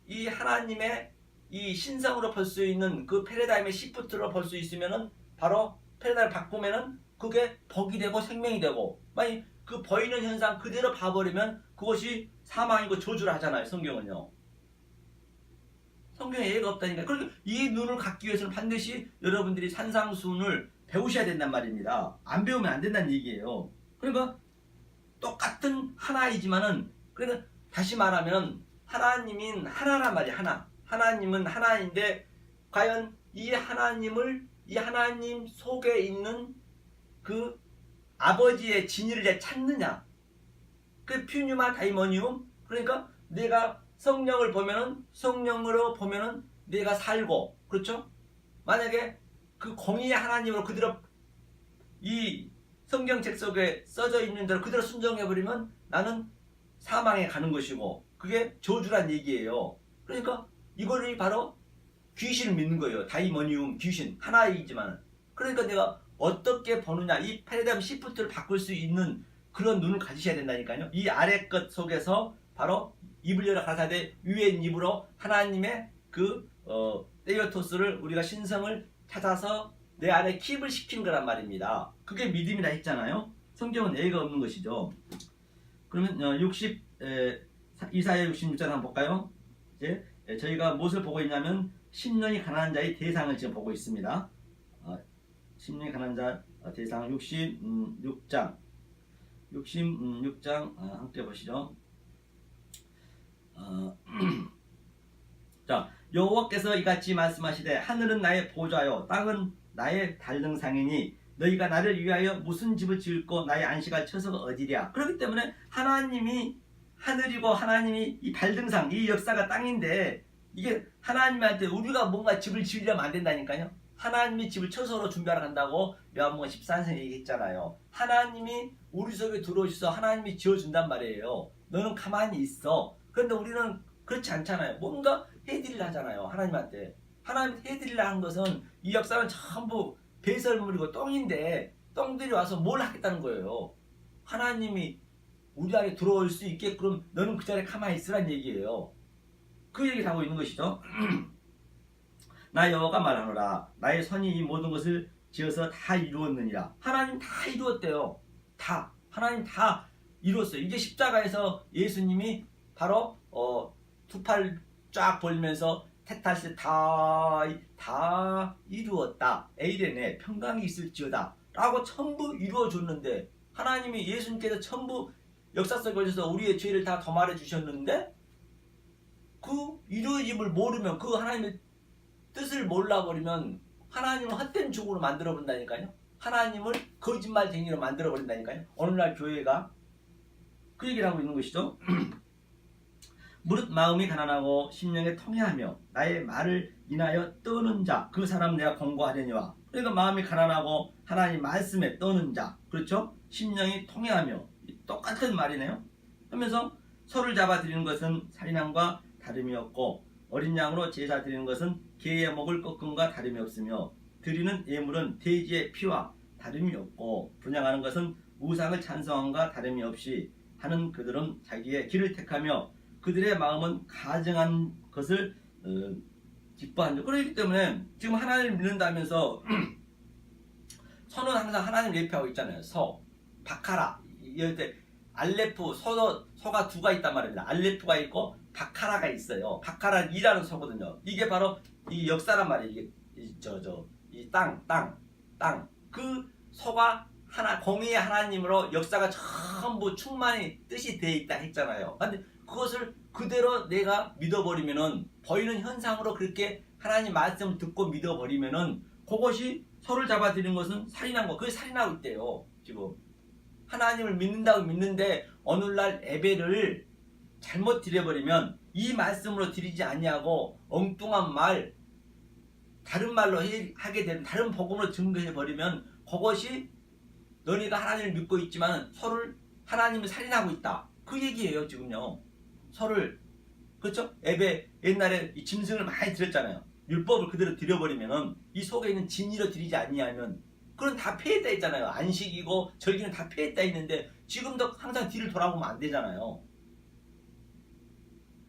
이 하나님의 이 신성으로 볼 수 있는 그 패러다임의 시프트로 볼 수 있으면은 바로 패러다임을 바꾸면은 그게 복이 되고 생명이 되고 만약 그 보이는 현상 그대로 봐버리면 그것이 사망이고 저주를 하잖아요. 성경은요. 성경에 예가 없다니까. 그러니까 이 눈을 갖기 위해서는 반드시 여러분들이 산상수훈을 배우셔야 된단 말입니다. 안 배우면 안 된다는 얘기예요. 그러니까 똑같은 하나이지만은 그러니까 다시 말하면 하나님인 하나란 말이야. 하나님은 하나인데 과연 이 하나님 속에 있는 그 아버지의 진리를 찾느냐. 그 퓨뉴마 다이모니움. 그러니까 내가 성령을 보면은 성령으로 보면은 내가 살고 그렇죠? 만약에 그 공의의 하나님으로 그대로 이 성경책 속에 써져 있는 대로 그대로 순종해버리면 나는 사망에 가는 것이고 그게 저주란 얘기예요. 그러니까 이거를 바로 귀신을 믿는 거예요. 다이머니움 귀신 하나이지만. 그러니까 내가 어떻게 보느냐, 이 패러다임 시프트를 바꿀 수 있는 그런 눈을 가지셔야 된다니까요. 이 아래 것 속에서 바로 입을 열어 가라사대 위에 입으로 하나님의 그 테이오토스를 우리가 신성을 찾아서 내 안에 킵을 시키는 거란 말입니다. 그게 믿음이라 했잖아요. 성경은 예가 없는 것이죠. 그러면 이사야 66장 한번 볼까요? 이제 저희가 무엇을 보고 있냐면 심령이 가난한 자의 대상을 지금 보고 있습니다. 심령이 가난한 자 대상 66장 함께 보시죠. 자, 여호와께서 이같이 말씀하시되 하늘은 나의 보좌요 땅은 나의 달등상이니 너희가 나를 위하여 무슨 집을 지을고 나의 안식할 처소가 어디랴. 그렇기 때문에 하나님이 하늘이고 하나님이 이 달등상, 이 역사가 땅인데 이게 하나님한테 우리가 뭔가 집을 지으려면 안 된다니까요. 하나님이 집을 처소로 준비하러 간다고 요한복음 14장 얘기했잖아요. 하나님이 우리 속에 들어오셔서 하나님이 지어준단 말이에요. 너는 가만히 있어. 그런데 우리는 그렇지 않잖아요. 뭔가 해드리려 하잖아요. 하나님한테. 하나님한테 해드리려 하는 것은 이 역사는 전부 배설물이고 똥인데 똥들이 와서 뭘 하겠다는 거예요. 하나님이 우리 안에 들어올 수 있게끔 너는 그 자리에 가만히 있으란 얘기예요. 그 얘기를 하고 있는 것이죠. 나 여호와가 말하노라 나의 손이 이 모든 것을 지어서 다 이루었느니라. 하나님 다 이루었대요. 다. 하나님 다 이루었어요. 이게 십자가에서 예수님이 바로 두 팔 쫙 벌리면서 택탈시 다 이루었다. 에이레네 평강이 있을지어다 라고 전부 이루어줬는데 하나님이 예수님께서 전부 역사 속에 오셔서 우리의 죄를 다 도말해 주셨는데 그 이루어짐을 모르면 그 하나님의 뜻을 몰라버리면 하나님을 헛된 종으로 만들어버린다니까요. 하나님을 거짓말쟁이로 만들어버린다니까요. 오늘날 교회가 그 얘기를 하고 있는 것이죠. 무릇 마음이 가난하고 심령에 통해하며 나의 말을 인하여 떠는 자 그 사람 내가 공고하려니와. 그러니까 마음이 가난하고 하나님 말씀에 떠는 자, 그렇죠? 심령이 통해하며 똑같은 말이네요. 하면서 소를 잡아 드리는 것은 살인함과 다름이 없고 어린 양으로 제사 드리는 것은 개의 목을 꺾음과 다름이 없으며 드리는 예물은 돼지의 피와 다름이 없고 분양하는 것은 우상을 찬송함과 다름이 없이 하는 그들은 자기의 길을 택하며 그들의 마음은 가증한 것을 기뻐한다. 그렇기 때문에 지금 하나님을 믿는다면서 서는 항상 하나님을 예표하고 있잖아요. 서, 바카라 이럴 때 알레프, 서가 두가 있단 말입니다. 알레프가 있고 바카라가 있어요. 바카라는 이라는 서거든요. 이게 바로 이 역사란 말이에요. 이 땅. 그 서가 하나, 공의의 하나님으로 역사가 전부 충만히 뜻이 되어 있다 했잖아요. 근데 그것을 그대로 내가 믿어버리면은 보이는 현상으로 그렇게 하나님 말씀을 듣고 믿어버리면은 그것이 서를 잡아들이는 것은 살인한 거. 그게 살인하고 있대요. 지금 하나님을 믿는다고 믿는데 오늘날 예배를 잘못 드려버리면 이 말씀으로 드리지 아니하고 엉뚱한 말, 다른 말로 하게 되는 다른 복음으로 증거해버리면 그것이 너네가 하나님을 믿고 있지만 서를 하나님을 살인하고 있다. 그 얘기예요 지금요. 서를, 그렇죠? 예배 옛날에 이 짐승을 많이 드렸잖아요. 율법을 그대로 드려버리면은 이 속에 있는 진리로 드리지 아니하면 그건 다 폐했다 했잖아요. 안식이고 절기는 다 폐했다 했는데 지금도 항상 뒤를 돌아보면 안 되잖아요.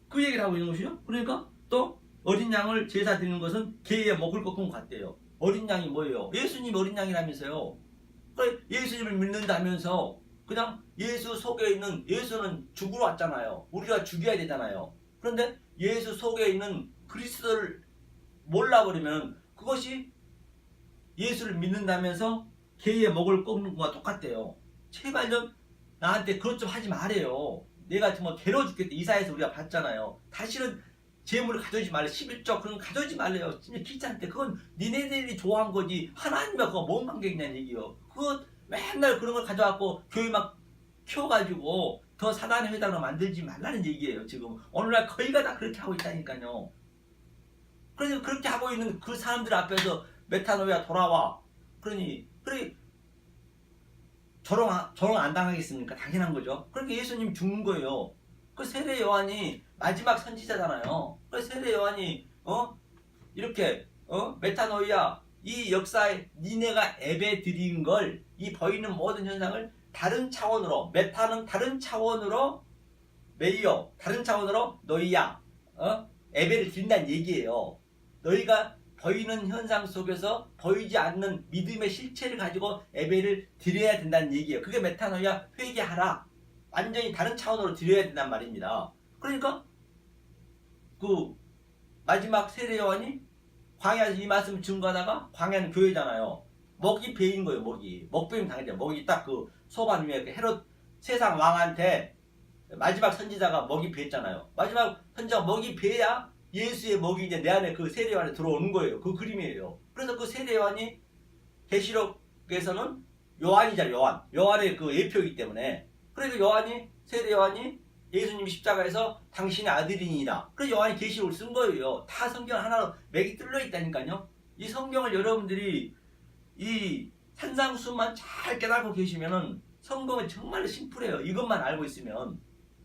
그 얘기를 하고 있는 것이죠. 그러니까 또 어린 양을 제사 드리는 것은 개의 목을 꺾은 것 같대요. 어린 양이 뭐예요? 예수님이 어린 양이라면서요. 그러니까 예수님을 믿는다면서 그냥 예수 속에 있는, 예수는 죽으러 왔잖아요. 우리가 죽여야 되잖아요. 그런데 예수 속에 있는 그리스도를 몰라버리면 그것이 예수를 믿는다면서 개의 목을 꺾는 것과 똑같대요. 제발 좀 나한테 그것 좀 하지 말아요. 내가 정말 괴로워 죽겠다. 이사에서 우리가 봤잖아요. 다시는 재물을 가져오지 말래. 11조 그런 거 가져오지 말래요. 진짜 귀찮대. 그건 니네들이 좋아한 거지 하나님과 그거 뭔 관계냐는 얘기요. 그거 맨날 그런 걸 가져와갖고 교회 막 키워가지고 더 사단의 회당으로 만들지 말라는 얘기예요. 지금 오늘날 거의가 다 그렇게 하고 있다니까요. 그래서 그렇게 하고 있는 그 사람들 앞에서 메타노야 돌아와. 그러니 조롱 안 당하겠습니까? 당연한 거죠. 그러니까 예수님 죽는 거예요. 그 세례 요한이 마지막 선지자잖아요. 그 세례 요한이 이렇게 메타노이아 이 역사에 니네가 예배 드린 걸 이 보이는 모든 현상을 다른 차원으로 메타는 다른 차원으로 메이어 다른 차원으로 너희야 예배를 드린다는 얘기예요. 너희가 보이는 현상 속에서 보이지 않는 믿음의 실체를 가지고 예배를 드려야 된다는 얘기예요. 그게 메타노이아 회개하라. 완전히 다른 차원으로 드려야 된단 말입니다. 그러니까 그 마지막 세례 요한이 광야에서 이 말씀을 증거하다가 광야는 교회잖아요. 먹이 베인 거예요. 먹배임 당했죠. 먹이 딱 그 소반 위에 헤롯 세상 왕한테 마지막 선지자가 먹이 베었잖아요. 마지막 선지자가 먹이 베야 예수의 먹이 이제 내 안에 그 세례 요한에 들어오는 거예요. 그 그림이에요. 그래서 그 세례 요한이 계시록에서는 요한이잖아요. 요한의 그 예표이기 때문에. 그래서 세례 요한이 예수님이 십자가에서 당신의 아들이니라. 그래서 요한이 계시록을 쓴 거예요. 다 성경 하나로 맥이 뚫려 있다니까요. 이 성경을 여러분들이 이 산상수만 잘 깨닫고 계시면은 성경은 정말로 심플해요. 이것만 알고 있으면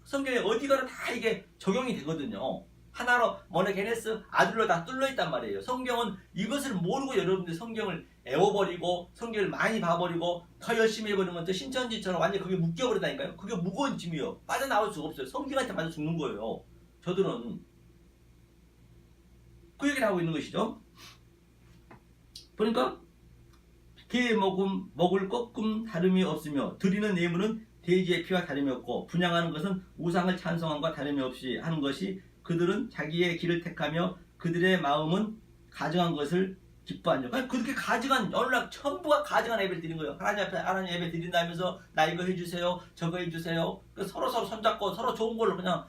성경에 어디 가나 다 이게 적용이 되거든요. 하나로 모노게네스 아들로 다 뚫려 있단 말이에요. 성경은 이것을 모르고 여러분들 성경을 애워버리고 성경을 많이 봐버리고 더 열심히 해버리면 또 신천지처럼 완전히 그게 묶여버린다니까요. 그게 무거운 짐이요. 빠져나올 수가 없어요. 성경한테 맞아 죽는 거예요. 저들은 그 얘기를 하고 있는 것이죠. 그러니까 개의 먹을 것금 다름이 없으며 드리는 예물은 돼지의 피와 다름이 없고 분양하는 것은 우상을 찬송함과 다름이 없이 하는 것이 그들은 자기의 길을 택하며 그들의 마음은 가증한 것을 기뻐하죠. 그렇게 가증한 연락 전부가 가증한 예배를 드린 거예요. 하나님 앞에 하나님 예배 드린다면서 나 이거 해주세요, 저거 해주세요. 서로 손잡고 서로 좋은 걸로 그냥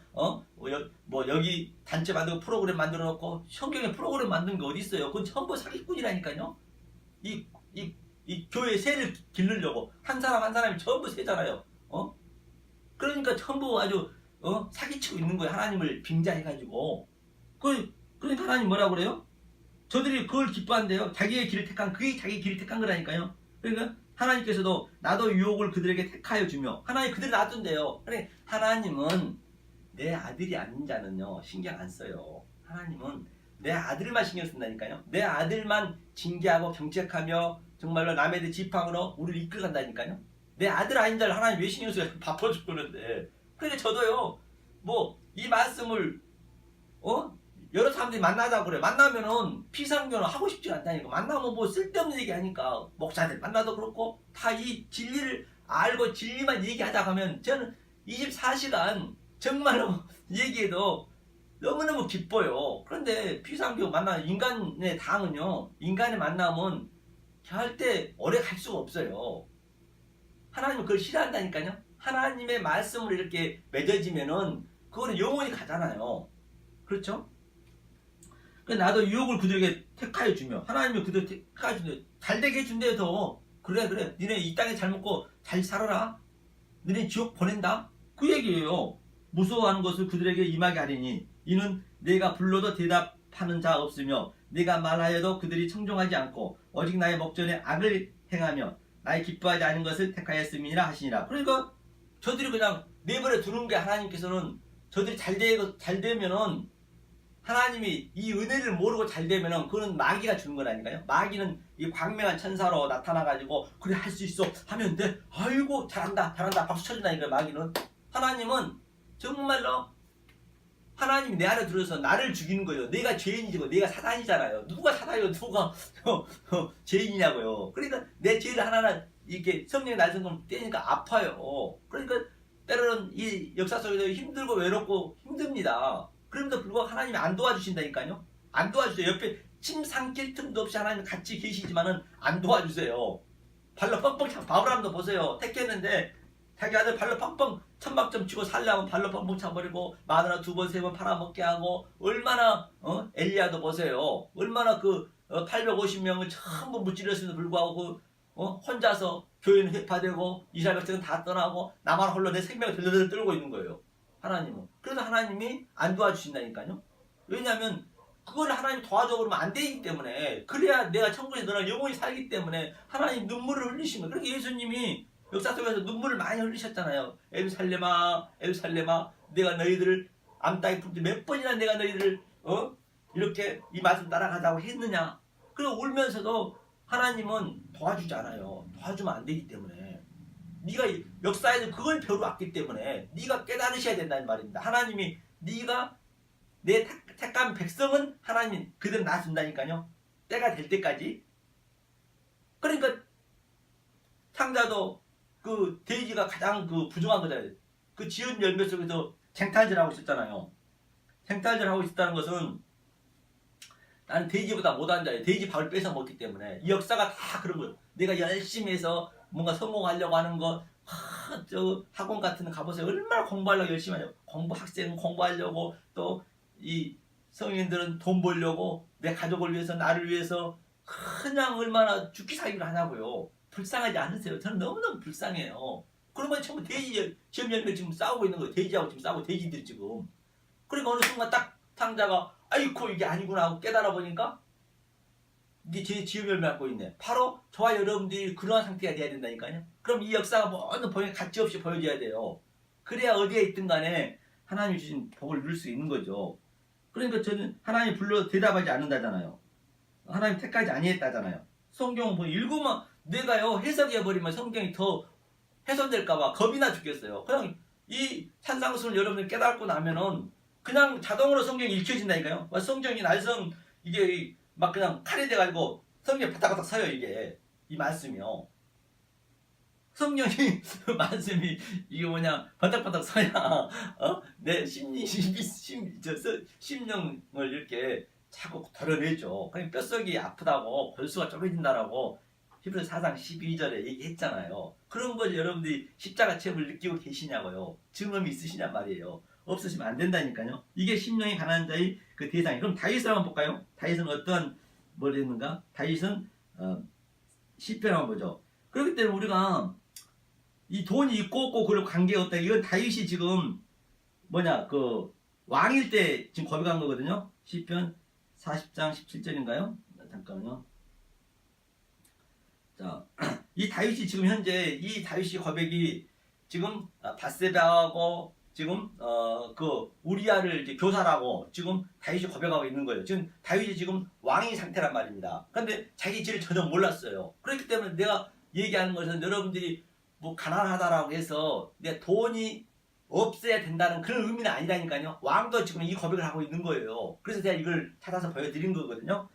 여기 단체 만들고 프로그램 만들어 놓고 성경에 프로그램 만드는 게 어디 있어요? 그건 전부 사기꾼이라니까요. 이 교회 세를 기르려고 한 사람 한 사람이 전부 세잖아요. 그러니까 전부 아주 사기치고 있는 거예요. 하나님을 빙자해가지고. 그러니까 하나님 뭐라고 그래요? 저들이 그걸 기뻐한대요. 자기의 길을 택한 그게 자기 길을 택한 거라니까요. 그러니까 하나님께서도 나도 유혹을 그들에게 택하여 주며 하나님 그들을 놔둔대요. 그래 하나님은 내 아들이 아닌 자는요 신경 안 써요. 하나님은 내 아들만 신경 쓴다니까요. 내 아들만 징계하고 경책하며 정말로 남에 대해 지팡으로 우리를 이끌어간다니까요. 내 아들 아닌 자를 하나님 왜 신경 써요? 바빠 죽겠는데. 그러니까 저도요 이 말씀을 여러 사람들이 만나자고 그래. 만나면은 피상교는 하고 싶지 않다니까. 만나면 쓸데없는 얘기 하니까 목사들 만나도 그렇고 다 이 진리를 알고 진리만 얘기하자 하면 저는 24시간 정말로 얘기해도 너무너무 기뻐요. 그런데 피상교 만나는 인간의 당은요 인간의 만남은 절대 오래 갈 수가 없어요. 하나님은 그걸 싫어한다니까요. 하나님의 말씀으로 이렇게 맺어지면은 그거는 영원히 가잖아요. 그렇죠? 나도 유혹을 그들에게 택하여 주며 하나님이 그들 택하여 주며 잘되게 해준대. 더 그래 니네 이 땅에 잘 먹고 잘 살아라. 너네 지옥 보낸다. 그 얘기예요. 무서워하는 것을 그들에게 임하게 하리니 이는 내가 불러도 대답하는 자 없으며 내가 말하여도 그들이 청종하지 않고 오직 나의 목전에 악을 행하며 나의 기뻐하지 않은 것을 택하였음이니라 하시니라. 그러니까 저들이 그냥 내버려 두는 게 하나님께서는 저들이 잘 되면은 하나님이 이 은혜를 모르고 잘 되면은 그건 마귀가 주는 거라니까요. 마귀는 이 광명한 천사로 나타나가지고 그래 할 수 있어 하면 돼. 아이고 잘한다 박수 쳐준다니까요. 마귀는. 하나님은 정말로 하나님이 내 안에 들어서 나를 죽이는 거예요. 내가 죄인이고 내가 사단이잖아요. 누가 사단이고 누가 죄인이냐고요. 그러니까 내 죄를 하나하나 이렇게 성령의 날성금 떼니까 아파요. 그러니까 때로는 이 역사 속에서 힘들고 외롭고 힘듭니다. 그럼에도 불구하고 하나님이 안 도와주신다니까요. 안 도와주세요. 옆에 침 삼킬 틈도 없이 하나님 같이 계시지만은 안 도와주세요. 발로 뻥뻥 차. 바브람도 보세요. 택했는데 자기 아들 발로 뻥뻥 천막점 치고 살려면 발로 뻥뻥 차버리고 마누라 2번 3번 팔아먹게 하고 얼마나 엘리야도 보세요. 얼마나 850명을 전부 무찌렸음에도 불구하고 혼자서 교회는 회파되고 이스라엘 백성은 다 떠나고 나만 홀로 내 생명을 들들들 떨고 있는 거예요. 하나님은. 그래서 하나님이 안 도와주신다니까요. 왜냐하면 그걸 하나님 도와줘 그러면 안 되기 때문에. 그래야 내가 천국에 너랑 영원히 살기 때문에 하나님 눈물을 흘리신 거예요. 그러니까 예수님이 역사 속에서 눈물을 많이 흘리셨잖아요. 에루살렘아 내가 너희들을 암따기 품때 몇 번이나 내가 너희들을 이렇게 이 말씀 따라가자고 했느냐? 그리고 울면서도 하나님은 도와주지 않아요. 도와주면 안 되기 때문에. 네가 역사에서 그걸 배우러 왔기 때문에 네가 깨달으셔야 된다는 말입니다. 하나님이 네가 내 택한 백성은 하나님이 그대로 놔준다니까요. 때가 될 때까지. 그러니까 창자도 그 돼지가 가장 그 부정한 거잖아요. 그 지은 열매 속에서 생탈질하고 있었잖아요. 생탈질하고 있었다는 것은 나는 돼지보다 못한 자예요. 돼지 밥을 뺏어 먹기 때문에. 이 역사가 다 그런 거예요. 내가 열심히 해서 뭔가 성공하려고 하는 거, 저 학원 같은 데 가보세요. 얼마나 공부하려고 열심히 하냐고. 학생은 공부하려고, 또 이 성인들은 돈 벌려고, 내 가족을 위해서, 나를 위해서 그냥 얼마나 죽기 살기를 하냐고요. 불쌍하지 않으세요? 저는 너무너무 불쌍해요. 그러면 전부 돼지, 지금 열매 지금 싸우고 있는 거예요. 돼지하고 지금 싸우고, 돼지들이 지금. 그러니까 어느 순간 딱 상자가 아이고 이게 아니구나 하고 깨달아 보니까 이게 제 지음 열매 갖고 있네. 바로 저와 여러분들이 그러한 상태가 돼야 된다니까요. 그럼 이 역사가 모든 보여 가치 없이 보여줘야 돼요. 그래야 어디에 있든 간에 하나님이 주신 복을 누릴 수 있는 거죠. 그러니까 저는 하나님 불러 대답하지 않는다잖아요. 하나님 택하지 아니했다잖아요. 성경 보면 읽으면 내가요 해석해버리면 성경이 더 훼손될까봐 겁이 나 죽겠어요. 그냥 이 산상수를 여러분들 깨닫고 나면은 그냥 자동으로 성경이 읽혀진다니까요. 성경이 날성 이게 막 그냥 칼이 돼가지고 성경이 바닥바닥 서요 이게 이 말씀이요. 성령이 말씀이 이게 뭐냐 바닥바닥 서야 내 심령을 이렇게 자꾸 덜어내죠. 그냥 뼛속이 아프다고 골수가 쪼개진다라고 히브리서 4장 12절에 얘기했잖아요. 그런 걸 여러분들이 십자가 체험을 느끼고 계시냐고요. 증언이 있으시냔 말이에요. 없으시면 안 된다니까요. 이게 심령이 가난한 자의 그 대상이. 그럼 다윗을 한번 볼까요? 다윗은 어떤 뭘 했는가? 다윗은 시편 한번 보죠. 그렇기 때문에 우리가 이 돈이 있고 없고 그런 관계가 없다. 이건 다윗이 지금 뭐냐 그 왕일 때 지금 고백한 거거든요. 시편 40장 17절인가요? 잠깐만요. 자, 이 다윗이 지금 현재 이 다윗이 고백이 지금 바세바하고 지금 그 우리아를 이제 교사라고 지금 다윗이 고백하고 있는 거예요. 지금 다윗이 지금 왕의 상태란 말입니다. 그런데 자기 죄를 전혀 몰랐어요. 그렇기 때문에 내가 얘기하는 것은 여러분들이 뭐 가난하다라고 해서 내 돈이 없어야 된다는 그런 의미는 아니라니까요. 왕도 지금 이 고백을 하고 있는 거예요. 그래서 제가 이걸 찾아서 보여드린 거거든요.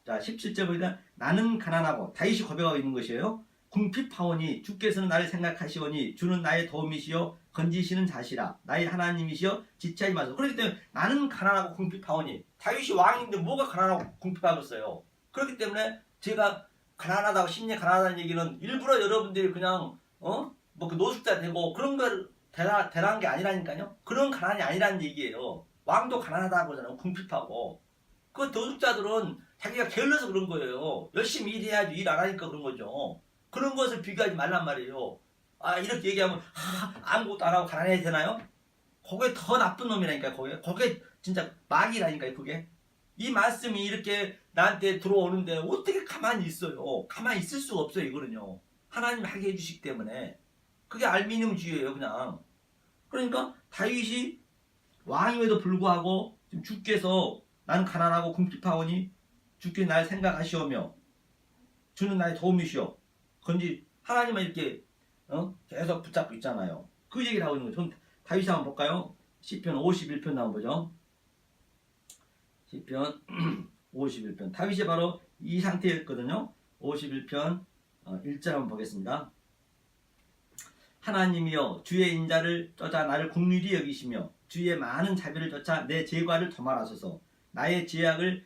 자, 17절 보니까 나는 가난하고 다윗이 고백하고 있는 것이에요. 궁핍하오니 주께서는 나를 생각하시오니 주는 나의 도움이시요 건지시는 자시라 나의 하나님이시여 지체하지 마소서. 그렇기 때문에 나는 가난하고 궁핍하오니 다윗이 왕인데 뭐가 가난하고 궁핍하겠어요. 그렇기 때문에 제가 가난하다고 심리 가난하다는 얘기는 일부러 여러분들이 그냥 뭐 그 노숙자 되고 그런 걸 대단한 게 아니라니까요. 그런 가난이 아니라는 얘기예요. 왕도 가난하다고 하잖아요. 궁핍하고. 그 노숙자들은 자기가 게을러서 그런 거예요. 열심히 일해야지 일 안 하니까 그런 거죠. 그런 것을 비교하지 말란 말이에요. 이렇게 얘기하면 아무것도 안 하고 가난해야 되나요? 그게 더 나쁜 놈이라니까요. 그게 진짜 마귀라니까요. 그게 이 말씀이 이렇게 나한테 들어오는데 어떻게 가만히 있어요? 가만히 있을 수가 없어요. 이거는요. 하나님이 하게 해주시기 때문에 그게 알미늄주의예요. 그냥. 그러니까 다윗이 왕임에도 불구하고 지금 주께서 나는 가난하고 궁핍하오니 주께 날 생각하시오며 주는 나의 도움이시오. 건지 하나님은 이렇게 계속 붙잡고 있잖아요. 그 얘기를 하고 있는 거죠. 다윗 한번 볼까요? 시편 51편 나온 보죠. 시편 51편. 다윗이 바로 이 상태였거든요. 51편 1절 한번 보겠습니다. 하나님이여 주의 인자를 쫓아 나를 긍휼히 여기시며 주의 많은 자비를 쫓아 내 죄과를 도말하소서. 나의 죄악을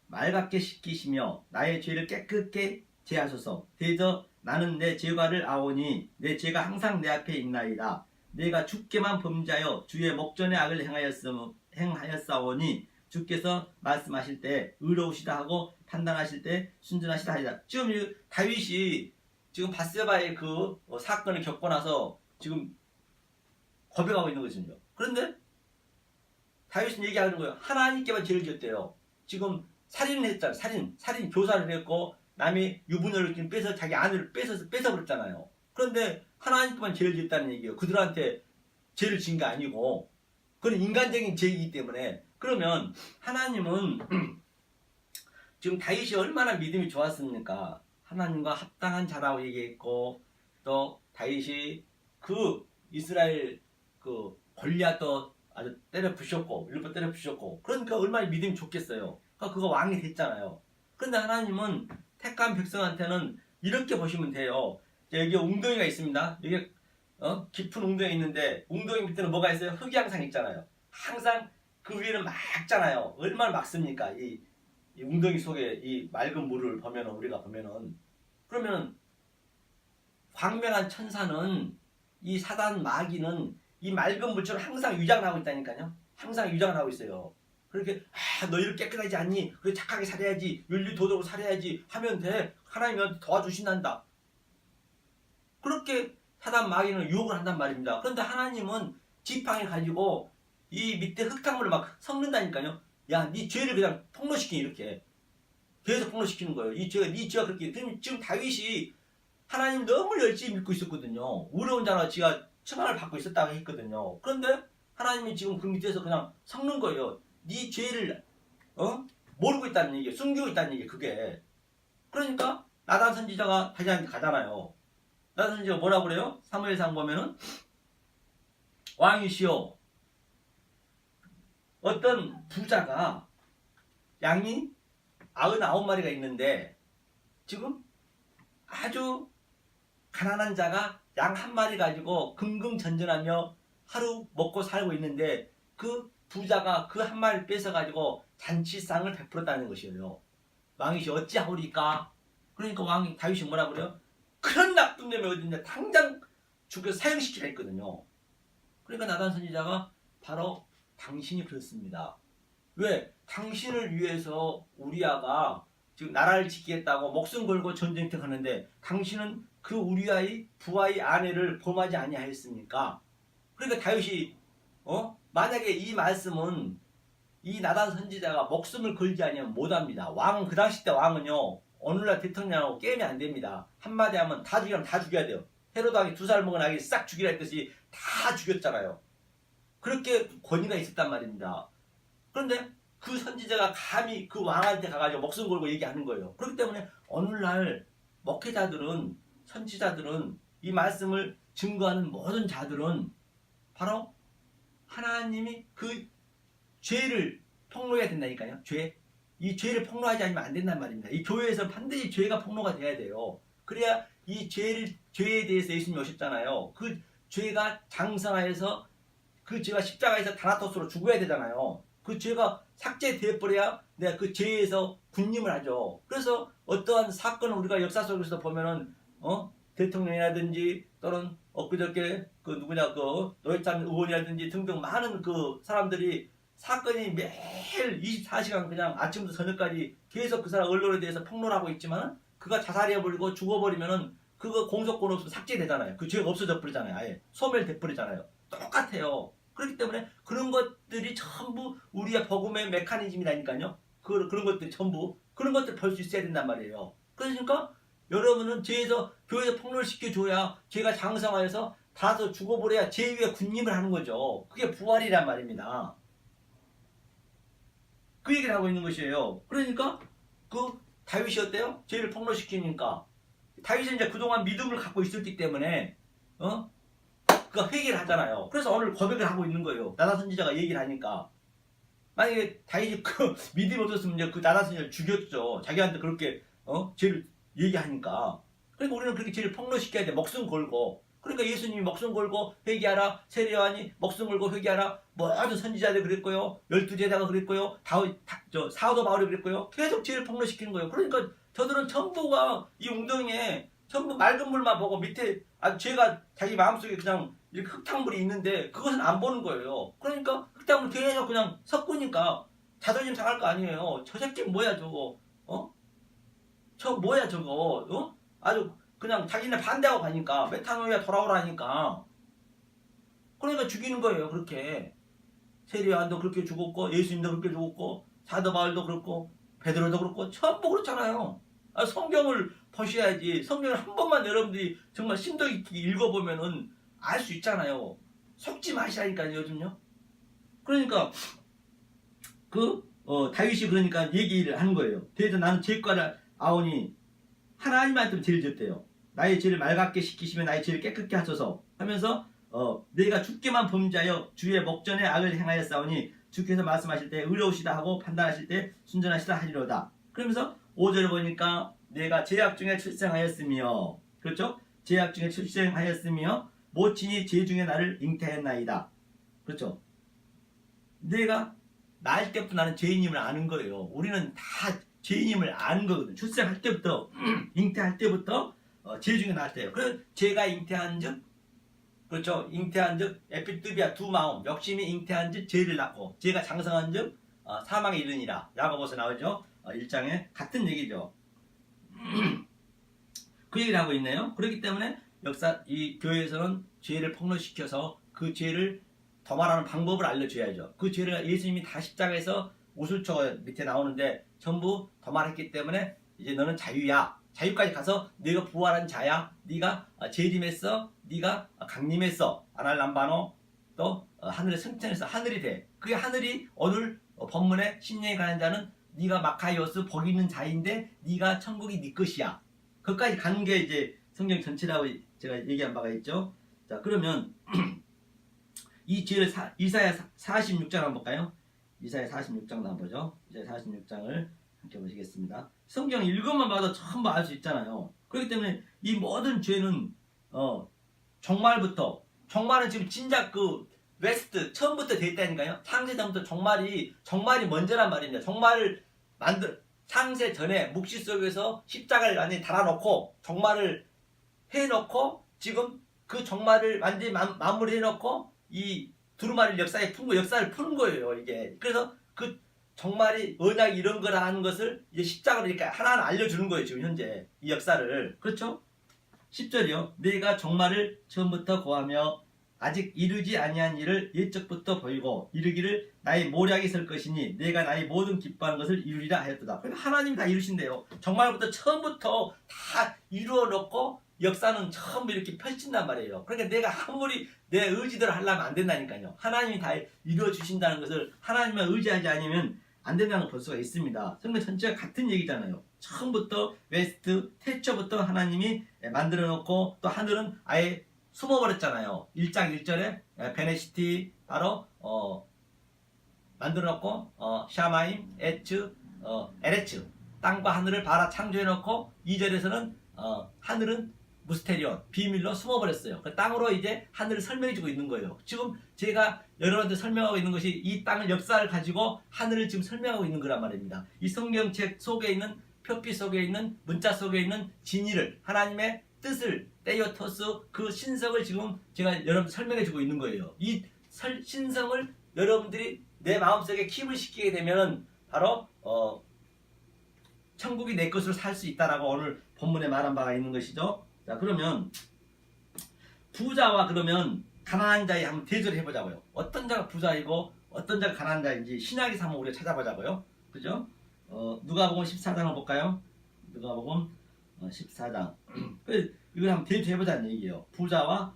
맑게 씻기시며 나의 죄를 깨끗게 제하소서. 대저 나는 내 죄과를 아오니 내 죄가 항상 내 앞에 있나이다. 내가 주께만 범죄하여 주의 목전의 악을 행하였사오니 주께서 말씀하실 때 의로우시다 하고 판단하실 때 순전하시다 하리라. 지금 다윗이 지금 바세바의 그 사건을 겪고 나서 지금 고백하고 있는 것이죠. 그런데 다윗은 얘기하는 거예요. 하나님께만 죄를 지었대요. 지금 살인을 했잖아요. 살인 교사를 했고 남의 유부녀를 지금 빼서 자기 아내를 뺏어버렸잖아요. 그런데 하나님께만 죄를 지었다는 얘기예요. 그들한테 죄를 지은 게 아니고 그건 인간적인 죄이기 때문에 그러면 하나님은 지금 다윗이 얼마나 믿음이 좋았습니까? 하나님과 합당한 자라고 얘기했고, 또 다윗이 그 이스라엘 그 골리앗도 아주 때려 부셨고, 일부 때려 부셨고, 그러니까 얼마나 믿음이 좋겠어요. 그러니까 그거 왕이 됐잖아요. 그런데 하나님은 택한 백성한테는 이렇게 보시면 돼요. 여기 웅덩이가 있습니다. 여기 깊은 웅덩이 있는데, 웅덩이 밑에는 뭐가 있어요? 흙이 항상 있잖아요. 항상 그 위에는 맑잖아요. 얼마나 맑습니까? 이 웅덩이 속에 이 맑은 물을 보면은, 우리가 보면은, 그러면 광명한 천사는, 이 사단 마귀는 이 맑은 물처럼 항상 위장을 하고 있다니까요. 항상 위장을 하고 있어요. 그렇게 너희를 깨끗하지 않니? 그래 착하게 살아야지, 윤리도덕으로 살아야지 하면 돼. 하나님이 너한테 도와주신단다. 그렇게 사단 마귀는 유혹을 한단 말입니다. 그런데 하나님은 지팡이 가지고 이 밑에 흙탕물을 막 섞는다니까요. 야, 네 죄를 그냥 폭로시키니, 이렇게 계속 폭로시키는 거예요. 이 죄가 그렇게. 지금 다윗이 하나님 너무 열심히 믿고 있었거든요. 의로운 자라 지가 칭함을 받고 있었다고 했거든요. 그런데 하나님이 지금 그 밑에서 그냥 섞는 거예요. 네 죄를 모르고 있다는 얘기예요. 숨기고 있다는 얘기예요. 그게. 그러니까 나단 선지자가 다윗한테 가잖아요. 나단 선지자가 뭐라고 그래요? 사무엘상 보면은, 왕이시여, 어떤 부자가 양이 99마리가 있는데 지금 아주 가난한 자가 양 한 마리 가지고 긍긍전전하며 하루 먹고 살고 있는데, 그 부자가 그 한 마리를 뺏어 가지고 잔치상을 베풀었다는 것이에요. 왕이시 어찌하오리까? 그러니까 왕이 다윗이 뭐라 그래요? 그런 나쁜 놈이 어딨냐, 당장 죽여 사형시키라 했거든요. 그러니까 나단 선지자가 바로 당신이 그렇습니다. 왜? 당신을 위해서 우리아가 지금 나라를 지키겠다고 목숨 걸고 전쟁터 하는데, 당신은 그 우리아의 부하의 아내를 범하지 아니하였습니까? 그러니까 다윗이 만약에 이 말씀은 이 나단 선지자가 목숨을 걸지 아니하면 못합니다. 왕은, 그 당시 때 왕은요, 오늘날 대통령하고 게임이 안 됩니다. 한마디 하면 다 죽이면 다 죽여야 돼요. 헤로드 왕이 2살 먹은 아기 싹 죽이라 했듯이 다 죽였잖아요. 그렇게 권위가 있었단 말입니다. 그런데 그 선지자가 감히 그 왕한테 가가지고 목숨 걸고 얘기하는 거예요. 그렇기 때문에 오늘날 목회자들은, 선지자들은, 이 말씀을 증거하는 모든 자들은 바로 하나님이 그 죄를 폭로해야 된다니까요. 이 죄를 폭로하지 않으면 안 된단 말입니다. 이 교회에서 반드시 죄가 폭로가 돼야 돼요. 그래야 이 죄에 대해서 예수님이 오셨잖아요. 그 죄가 장성하여서 그 죄가 십자가에서 다나토스로 죽어야 되잖아요. 그 죄가 삭제되어 버려야 내가 그 죄에서 군림을 하죠. 그래서 어떠한 사건을 우리가 역사 속에서 보면은 대통령이라든지 또는 엊그저께 그 누구냐 그 노회찬 의원이라든지 등등 많은 그 사람들이 사건이 매일 24시간 그냥 아침부터 저녁까지 계속 그 사람 언론에 대해서 폭로를 하고 있지만, 그가 자살해버리고 죽어버리면은 그거 공소권 없으면 삭제되잖아요. 그 죄가 없어져 버리잖아요. 아예 소멸돼 버리잖아요. 똑같아요. 그렇기 때문에 그런 것들이 전부 우리의 복음의 메커니즘이라니까요. 그런 것들이 전부 그런 것들을 볼 수 있어야 된단 말이에요. 그러니까 여러분은 죄에서 교회에서 폭로를 시켜줘야 죄가 장성하여서 다 죽어버려야 죄 위에 군림을 하는 거죠. 그게 부활이란 말입니다. 그 얘기를 하고 있는 것이에요. 그러니까 그 다윗이 어때요? 죄를 폭로시키니까 다윗은 이제 그동안 믿음을 갖고 있었기 때문에 그 회개를 하잖아요. 그래서 오늘 고백을 하고 있는 거예요. 나단 선지자가 얘기를 하니까. 만약에 다윗이 그 믿음이 없었으면 이제 그 나단 선지자를 죽였죠. 자기한테 그렇게 죄를 얘기하니까. 그러니까 우리는 그렇게 죄를 폭로시켜야 돼. 목숨 걸고. 그러니까 예수님이 목숨 걸고 회개하라. 세례요한이 목숨 걸고 회개하라. 모든 선지자들 그랬고요. 12제자가 그랬고요. 사도 바울이 그랬고요. 계속 죄를 폭로시키는 거예요. 그러니까 저들은 전부가 이 웅덩이에 전부 맑은 물만 보고 밑에 죄가 자기 마음속에 그냥 이렇게 흙탕물이 있는데 그것은 안 보는 거예요. 그러니까 흙탕물 계속 그냥 섞으니까 자존심 상할 거 아니에요. 저 새끼 뭐야 저거? 저 뭐야 저거? 아주 그냥 자기네 반대하고 가니까 메타노이아 돌아오라니까. 그러니까 죽이는 거예요. 그렇게 세례요한도 그렇게 죽었고, 예수님도 그렇게 죽었고, 사도 바울도 그렇고, 베드로도 그렇고, 전부 그렇잖아요. 성경을 보셔야지. 성경을 한 번만 여러분들이 정말 심도 있게 읽어보면은 알 수 있잖아요. 속지 마시라니까요, 요즘요. 그러니까 다윗이 그러니까 얘기를 하는 거예요. 그래서 나는 죄과를 아오니 하나님한테 죄를 졌대요. 나의 죄를 맑게 씻기시며 나의 죄를 깨끗게 하소서 하면서 내가 주께만 범죄하여 주의 목전에 악을 행하였사오니 주께서 말씀하실 때 의로우시다 하고 판단하실 때 순전하시다 하리로다. 그러면서 5절을 보니까 내가 죄악 중에 출생하였으며, 그렇죠? 죄악 중에 출생하였으며 모친이 죄 중에 나를 잉태했나이다. 그렇죠? 내가 낳을 때부터 나는 죄인임을 아는 거예요. 우리는 다 죄인임을 아는 거거든. 출생할 때부터 잉태할 때부터 죄 중에 낳았대요. 그래서 죄가 잉태한즉, 그렇죠? 잉태한즉 에피뜨비아 두 마음 욕심이 잉태한즉 죄를 낳고 죄가 장성한즉 사망에 이르니라. 야고보서 나오죠. 1장에 같은 얘기죠. 그 얘기를 하고 있네요. 그렇기 때문에 이 교회에서는 죄를 폭로시켜서 그 죄를 도말하는 방법을 알려줘야죠. 그 죄를 예수님이 다 십자가에서 우술초 밑에 나오는데 전부 도말했기 때문에 이제 너는 자유야. 자유까지 가서 네가 부활한 자야. 네가 재림했어. 네가 강림했어. 아날람바노 또 하늘에 승천해서 하늘이 돼. 그게 하늘이 오늘 본문에 심령에 관한 자는 네가 마카이오스 복 있는 자인데 네가 천국이 네 것이야. 거기까지 가는 게 이제 성경 전체라고 제가 얘기한 바가 있죠. 자, 그러면 이 죄를 이사야 46장 한번 볼까요? 이사야 46장 한번 보죠. 이사야 46장을 함께 보시겠습니다. 성경 읽어만 봐도 전부 알 수 있잖아요. 그렇기 때문에 이 모든 죄는 종말은 지금 진작 그 웨스트 처음부터 돼 있다니까요. 창세 전부터 종말이 먼저란 말입니다. 종말을 창세 전에 묵시 속에서 십자가를 완전히 달아놓고 종말을 해놓고 지금 그 종말을 완전히 마무리해놓고 이 두루마리 역사를 푸는 거예요. 이게 그래서 그 종말이 언약이 이런 거라 하는 것을 이제 십자가로 이렇게 하나하나 알려주는 거예요. 지금 현재 이 역사를. 그렇죠? 10절이요. 내가 종말을 처음부터 고하며 아직 이루지 아니한 일을 옛적부터 보이고 이르기를 나의 모략이 설 것이니 내가 나의 모든 기뻐하는 것을 이루리라 하였도다. 그러니까 하나님이 다 이루신대요. 종말부터 처음부터 다 이루어 놓고 역사는 처음 이렇게 펼친단 말이에요. 그러니까 내가 아무리 내 의지대로 하려면 안 된다니까요. 하나님이 다 이루어 주신다는 것을 하나님만 의지하지 않으면 안 된다는 걸 볼 수가 있습니다. 성경 전체가 같은 얘기잖아요. 처음부터 웨스트 태초부터 하나님이 만들어 놓고 또 하늘은 아예 숨어버렸잖아요. 1장 1절에 베네시티 바로 만들어 놓고 샤마임, 에츠, 에레츠 땅과 하늘을 바라 창조해 놓고 2절에서는 하늘은 무스테리온 비밀로 숨어버렸어요. 그 땅으로 이제 하늘을 설명해주고 있는 거예요. 지금 제가 여러분한테 설명하고 있는 것이 이 땅을 역사를 가지고 하늘을 지금 설명하고 있는 거란 말입니다. 이 성경책 속에 있는 표피 속에 있는 문자 속에 있는 진리를 하나님의 뜻을 테오토스 그 신성을 지금 제가 여러분 설명해주고 있는 거예요. 이 신성을 여러분들이 내 마음속에 킵을 시키게 되면 바로 천국이 내 것으로 살 수 있다라고 오늘 본문에 말한 바가 있는 것이죠. 자, 그러면 부자와 그러면 가난한 자의 한번 대조를 해보자고요. 어떤 자가 부자이고 어떤 자가 가난한 자인지 신약에서 한번 우리가 찾아보자고요. 그죠? 누가복음 14장을 볼까요? 누가복음 14장. 이걸 한번 대조해보자는 얘기예요. 부자와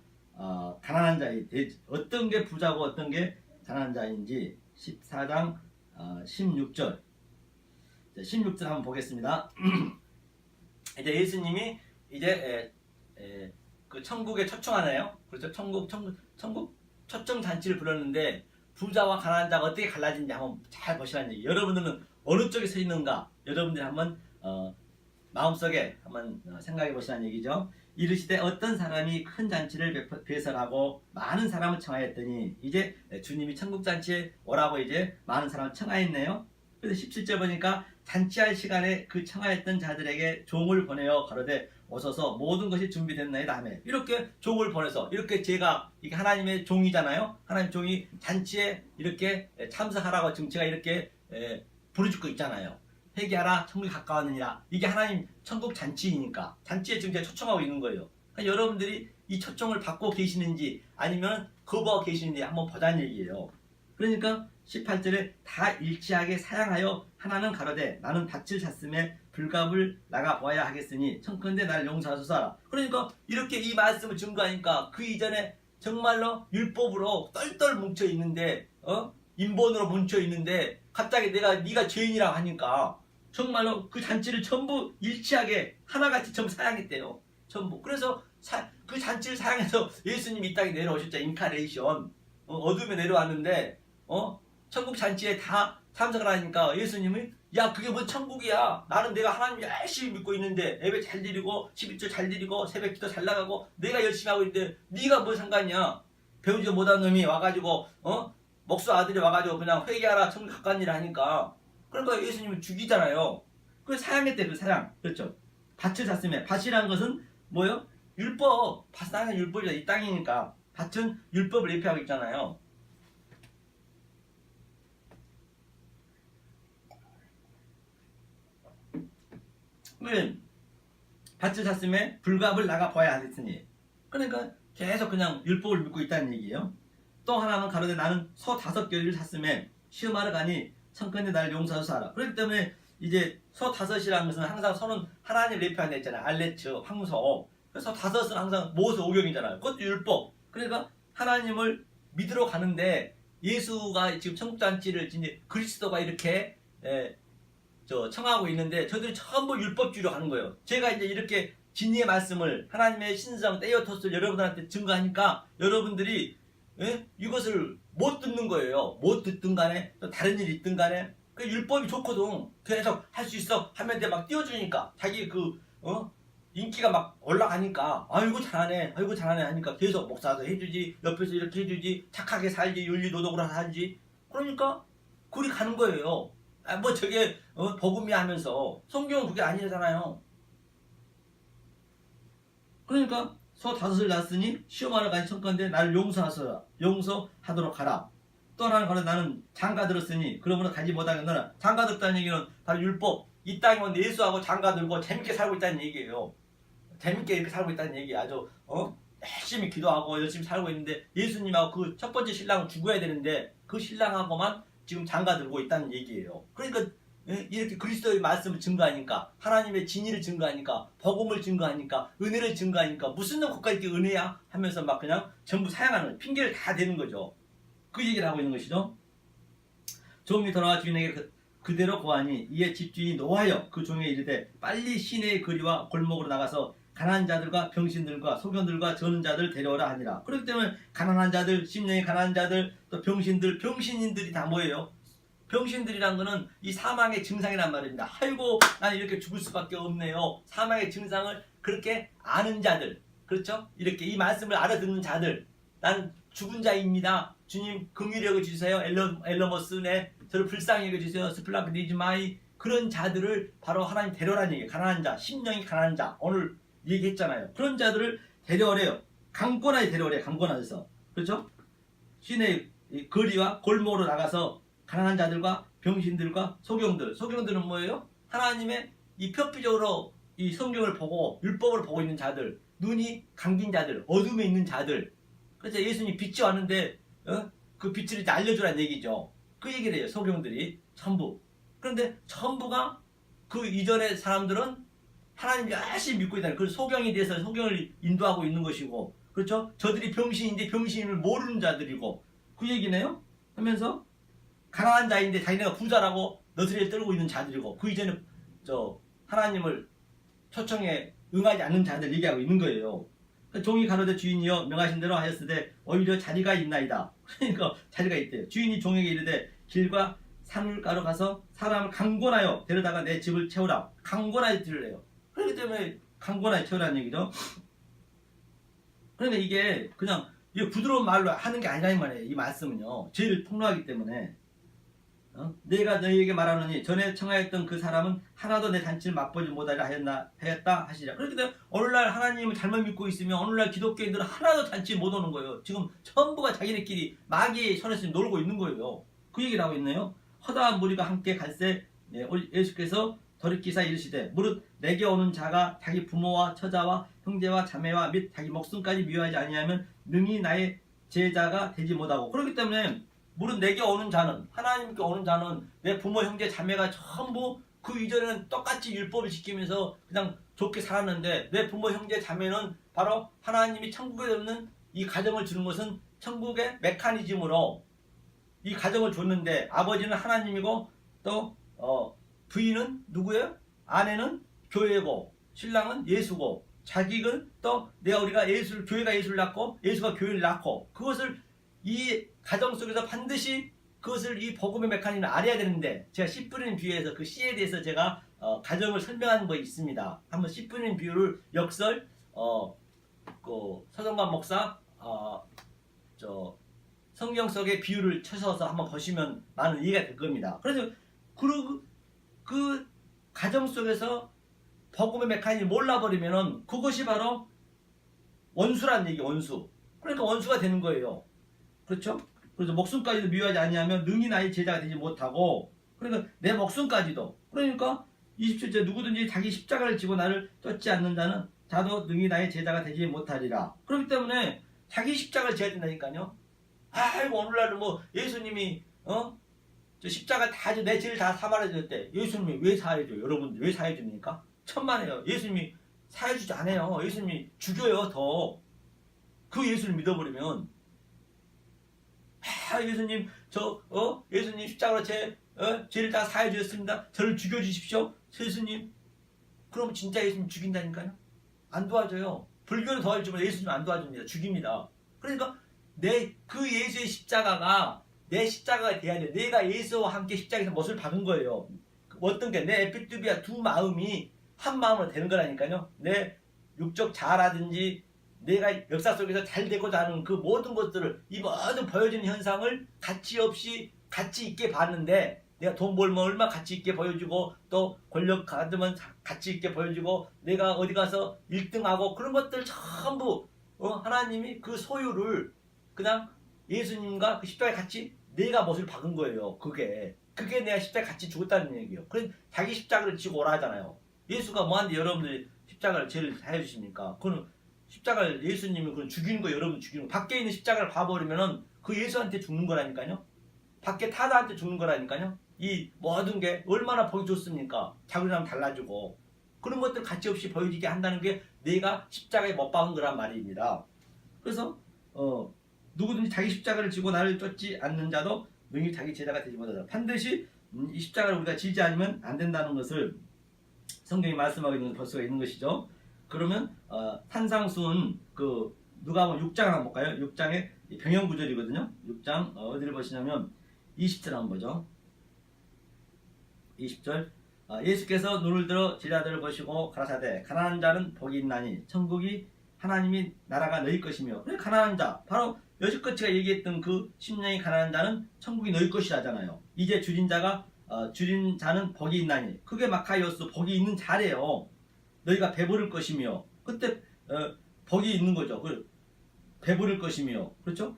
가난한 자의 어떤 게 부자고 어떤 게 가난한 자인지 14장 16절 16절 한번 보겠습니다. 이제 예수님이 이제 그 천국에 초청하네요. 그렇죠? 천국 초청 잔치를 불렀는데 부자와 가난한 자가 어떻게 갈라진지 한번 잘 보시라는 얘기. 여러분들은 어느 쪽에 서 있는가? 여러분들이 한번 마음속에 한번 생각해 보시라는 얘기죠. 이르시되 어떤 사람이 큰 잔치를 배설하고 많은 사람을 청하였더니 이제 주님이 천국 잔치에 오라고 이제 많은 사람을 청하였네요. 그래서 17절 보니까 잔치할 시간에 그 청하였던 자들에게 종을 보내어 가로되 오소서 모든 것이 준비됐나이다 하며 이렇게 종을 보내서 이렇게 제가 이게 하나님의 종이잖아요. 하나님 종이 잔치에 이렇게 참석하라고 지금 제가 이렇게 부르짖고 있잖아요. 회개하라 천국이 가까웠느니라. 이게 하나님 천국 잔치이니까 잔치에 지금 제가 초청하고 있는 거예요. 그러니까 여러분들이 이 초청을 받고 계시는지 아니면 거부하고 계시는지 한번 보자는 얘기예요. 그러니까 18절에 다 일치하게 사양하여 하나는 가로되 나는 밭을 샀음에 불갑을 나가 보아야 하겠으니 청컨대 나를 용서하소서 하라. 그러니까 이렇게 이 말씀을 증거하니까 그 이전에 정말로 율법으로 똘똘 뭉쳐 있는데 인본으로 뭉쳐 있는데 갑자기 네가 죄인이라고 하니까 정말로 그 잔치를 전부 일치하게 하나같이 전부 사양했대요. 전부. 그래서 그 잔치를 사양해서 예수님이 이 땅에 내려오셨죠. 인카레이션. 어둠에 내려왔는데 천국 잔치에 다 참석을 하니까 예수님이 야 그게 뭐 천국이야. 나는 내가 하나님 열심히 믿고 있는데 예배 잘 드리고 11조 잘 드리고 새벽 기도 잘 나가고 내가 열심히 하고 있는데 네가 뭐 상관이야. 배우지도 못한 놈이 와가지고 목수 아들이 와가지고 그냥 회개하라 천국 가까운 일을 하니까 그러니까 예수님은 죽이잖아요. 그 사양했대. 그 사양. 그렇죠. 밭을 샀으면 밭이라는 것은 뭐요? 율법. 밭은 율법이다. 이 땅이니까 밭은 율법을 예표하고 있잖아요. 밭을 샀음에 불갑을 나가 봐야 하겠으니. 그러니까 계속 그냥 율법을 믿고 있다는 얘기예요. 또 하나는 가로되 나는 소 5개를 샀음에 시험하러 가니 성컨대 나를 용서하소서 하라. 그렇기 때문에 이제 소 5이라는 것은 항상 소는 하나님을 예표하는 데 있잖아요. 알레츠, 황소. 그래서 5은 항상 모세 오경이잖아요. 그것도 율법. 그러니까 하나님을 믿으러 가는데 예수가 지금 천국잔치를 이제 그리스도가 이렇게 청하고 있는데 저들이 전부 율법주의로 가는 거예요. 제가 이제 이렇게 진리의 말씀을 하나님의 신성 테오토스를 여러분들한테 증거하니까 여러분들이 이것을 못 듣는 거예요. 못 듣든 간에 또 다른 일이 있든 간에 그 율법이 좋거든. 계속 할 수 있어 하면 돼 막 띄워주니까 자기 인기가 막 올라가니까 아이고 잘하네 아이고 잘하네 하니까 계속 목사도 해주지 옆에서 이렇게 해주지 착하게 살지 윤리도덕으로 살지 그러니까 그리 가는 거예요. 뭐 저게 복음이 하면서 성경은 그게 아니잖아요. 그러니까 소 5을 낳았으니 시험하러 가니 천건데 나를 용서하도록 하라. 또 하나는 가로 나는 장가 들었으니 그러므로 가지 못하겠노라. 장가 들었다는 얘기는 바로 율법. 이 땅에 온 예수하고 장가 들고 재밌게 살고 있다는 얘기예요. 재밌게 이렇게 살고 있다는 얘기. 아주 열심히 기도하고 열심히 살고 있는데 예수님하고 그 첫 번째 신랑은 죽어야 되는데 그 신랑하고만 지금 장가 들고 있다는 얘기예요. 그러니까 이렇게 그리스도의 말씀을 증거하니까 하나님의 진리를 증거하니까 복음을 증거하니까 은혜를 증거하니까 무슨 놈 거기까지 이렇게 은혜야 하면서 막 그냥 전부 사양하는 핑계를 다 대는 거죠. 그 얘기를 하고 있는 것이죠. 종이 돌아와 주인에게 그대로 고하니 이에 집주인이 노하여 그 종에 이르되 빨리 시내의 거리와 골목으로 나가서 가난한 자들과 병신들과 소견들과 저는 자들 데려오라 하니라. 그렇기 때문에 가난한 자들, 심령이 가난한 자들, 또 병신인들이 다 뭐예요? 병신들이란 거는 이 사망의 증상이란 말입니다. 아이고 난 이렇게 죽을 수밖에 없네요. 사망의 증상을 그렇게 아는 자들, 그렇죠? 이렇게 이 말씀을 알아듣는 자들, 난 죽은 자입니다. 주님 긍휼히 여겨주세요. 엘러머스네 저를 불쌍히 여겨주세요. 스플라크 니즈마이 그런 자들을 바로 하나님 데려라는 얘기예요. 가난한 자, 심령이 가난한 자 오늘 얘기했잖아요. 그런 자들을 데려오래요. 강권하게 데려오래요. 강권하셔서. 그렇죠? 시내 거리와 골목으로 나가서 가난한 자들과 병신들과 소경들은 뭐예요? 하나님의 이 표피적으로 이 성경을 보고 율법을 보고 있는 자들, 눈이 감긴 자들, 어둠에 있는 자들. 그래서 예수님 빛이 왔는데 그 빛을 이제 알려주라는 얘기죠. 그 얘기를 해요. 소경들이 전부. 그런데 전부가 그 이전의 사람들은 하나님 열심히 믿고 있다는 그 소경에 대해서 소경을 인도하고 있는 것이고, 그렇죠? 저들이 병신인데 병신임을 모르는 자들이고 그 얘기네요. 하면서 가난한 자인데 자기네가 부자라고 너스레를 떨고 있는 자들이고 그 이전에 하나님을 초청에 응하지 않는 자들 얘기하고 있는 거예요. 종이 가로되 주인이여 명하신 대로 하였으되 오히려 자리가 있나이다. 그러니까 자리가 있대요. 주인이 종에게 이르되 길과 산울가로 가서 사람을 강권하여 데려다가 내 집을 채우라. 강권하여 드리래요. 그렇기 때문에 강권하여 채우라는 얘기죠. 그러니까 이게 그냥 부드러운 말로 하는 게 아니라 이 말이에요. 이 말씀은요. 죄를 폭로하기 때문에 내가 너희에게 말하노니 전에 청하였던 그 사람은 하나도 내 잔치를 맛보지 못하려 하였다 하시라. 그렇기 때문에 오늘날 하나님을 잘못 믿고 있으면 오늘날 기독교인들은 하나도 잔치 못 오는 거예요. 지금 전부가 자기네끼리 마귀의 손에서 놀고 있는 거예요. 그 얘기를 하고 있네요. 허다한 무리가 함께 갈새 예수께서 돌이키사 이르시되 무릇 내게 오는 자가 자기 부모와 처자와 형제와 자매와 및 자기 목숨까지 미워하지 아니하면 능히 나의 제자가 되지 못하고. 그렇기 때문에 무릇 내게 오는 자는 하나님께 오는 자는 내 부모 형제 자매가 전부 그 이전에는 똑같이 율법을 지키면서 그냥 좋게 살았는데 내 부모 형제 자매는 바로 하나님이 천국에 없는 이 가정을 주는 것은 천국의 메커니즘으로 이 가정을 줬는데 아버지는 하나님이고 또 부인은 누구예요? 아내는 교회고 신랑은 예수고 자기는 또 우리가 교회가 예수를 낳고 예수가 교회를 낳고 그것을 이 가정 속에서 반드시 그것을 이 복음의 메커니즘을 알아야 되는데 제가 씨 뿌리는 비유에서 그 씨에 대해서 제가 가정을 설명한 거 있습니다. 한번 씨 뿌리는 비유를 역설 그 서정관 목사 성경 속의 비유를 쳐서 한번 보시면 많은 이해가 될 겁니다. 그래서 그 가정 속에서 복음의 메커니즘을 몰라버리면은 그것이 바로 원수라는 얘기, 원수. 그러니까 원수가 되는 거예요. 그렇죠? 그래서 목숨까지도 미워하지 아니하면 능히 나의 제자가 되지 못하고 그러니까 내 목숨까지도 그러니까 27절 누구든지 자기 십자가를 지고 나를 쫓지 않는 자는 자도 능히 나의 제자가 되지 못하리라. 그렇기 때문에 자기 십자가를 져야 된다니까요. 아이고 오늘날은 뭐 예수님이 저 십자가 다 내 죄를 다 사말해줬대. 예수님이 왜 사해줘요? 여러분들 왜 사해줍니까? 천만에요. 예수님이 사해주지 않아요. 예수님이 죽여요 더. 그 예수를 믿어버리면 예수님 예수님 십자가로 죄를 다 사해 주셨습니다. 저를 죽여 주십시오. 예수님. 그러면 진짜 예수님 죽인다니까요. 안 도와줘요. 불교는 도와주지만 예수님 안 도와줍니다. 죽입니다. 그러니까 그 예수의 십자가가 내 십자가가 돼야 돼. 내가 예수와 함께 십자가에서 못을 박은 거예요. 어떤 게 내 에피투비아 두 마음이 한 마음으로 되는 거라니까요. 내 육적 자아라든지 내가 역사 속에서 잘 되고자 하는 그 모든 것들을 이 모든 보여지는 현상을 가치 없이 가치 있게 봤는데 내가 돈 벌면 얼마 가치 있게 보여주고 또 권력 받으면 가치 있게 보여주고 내가 어디 가서 1등하고 그런 것들 전부 하나님이 그 소유를 그냥 예수님과 그 십자가의 같이 내가 못을 박은 거예요. 그게 내가 십자가에 같이 죽었다는 얘기예요. 그래서 자기 십자가를 지고 오라 하잖아요. 예수가 뭐하는데 여러분들이 십자가를 죄를 다 해주십니까? 그건 십자가를 예수님이 그건 죽이는 거 여러분 죽이는 거 밖에 있는 십자가를 봐버리면은 그 예수한테 죽는 거라니까요. 밖에 타자한테 죽는 거라니까요. 이 모든 게 얼마나 보기 좋습니까? 자기랑 달라지고 그런 것들 가치 없이 보여지게 한다는 게 내가 십자가에 못 박은 거란 말입니다. 그래서 누구든지 자기 십자가를 지고 나를 쫓지 않는 자도 능히 자기 제자가 되지 못하다. 반드시 이 십자가를 우리가 지지 않으면 안 된다는 것을 성경이 말씀하고 있는 벌써가 있는 것이죠. 그러면 산상수훈 그 누가복음 6장 한번 볼까요? 6장의 병영 구절이거든요. 6장 어디를 보시냐면 20절 한번 보죠. 20절 예수께서 눈을 들어 제자들을 보시고 가라사대 가난한 자는 복이 있나니 천국이 하나님이 나라가 너희 것이며 가난한 자 바로 여지껏 제가 얘기했던 그 심령이 가난한 자는 천국이 너희 것이라잖아요. 이제 줄인 자는 복이 있나니 그게 마카이오스 복이 있는 자래요. 너희가 배부를 것이며 그때 복이 있는 거죠. 배부를 것이며 그렇죠?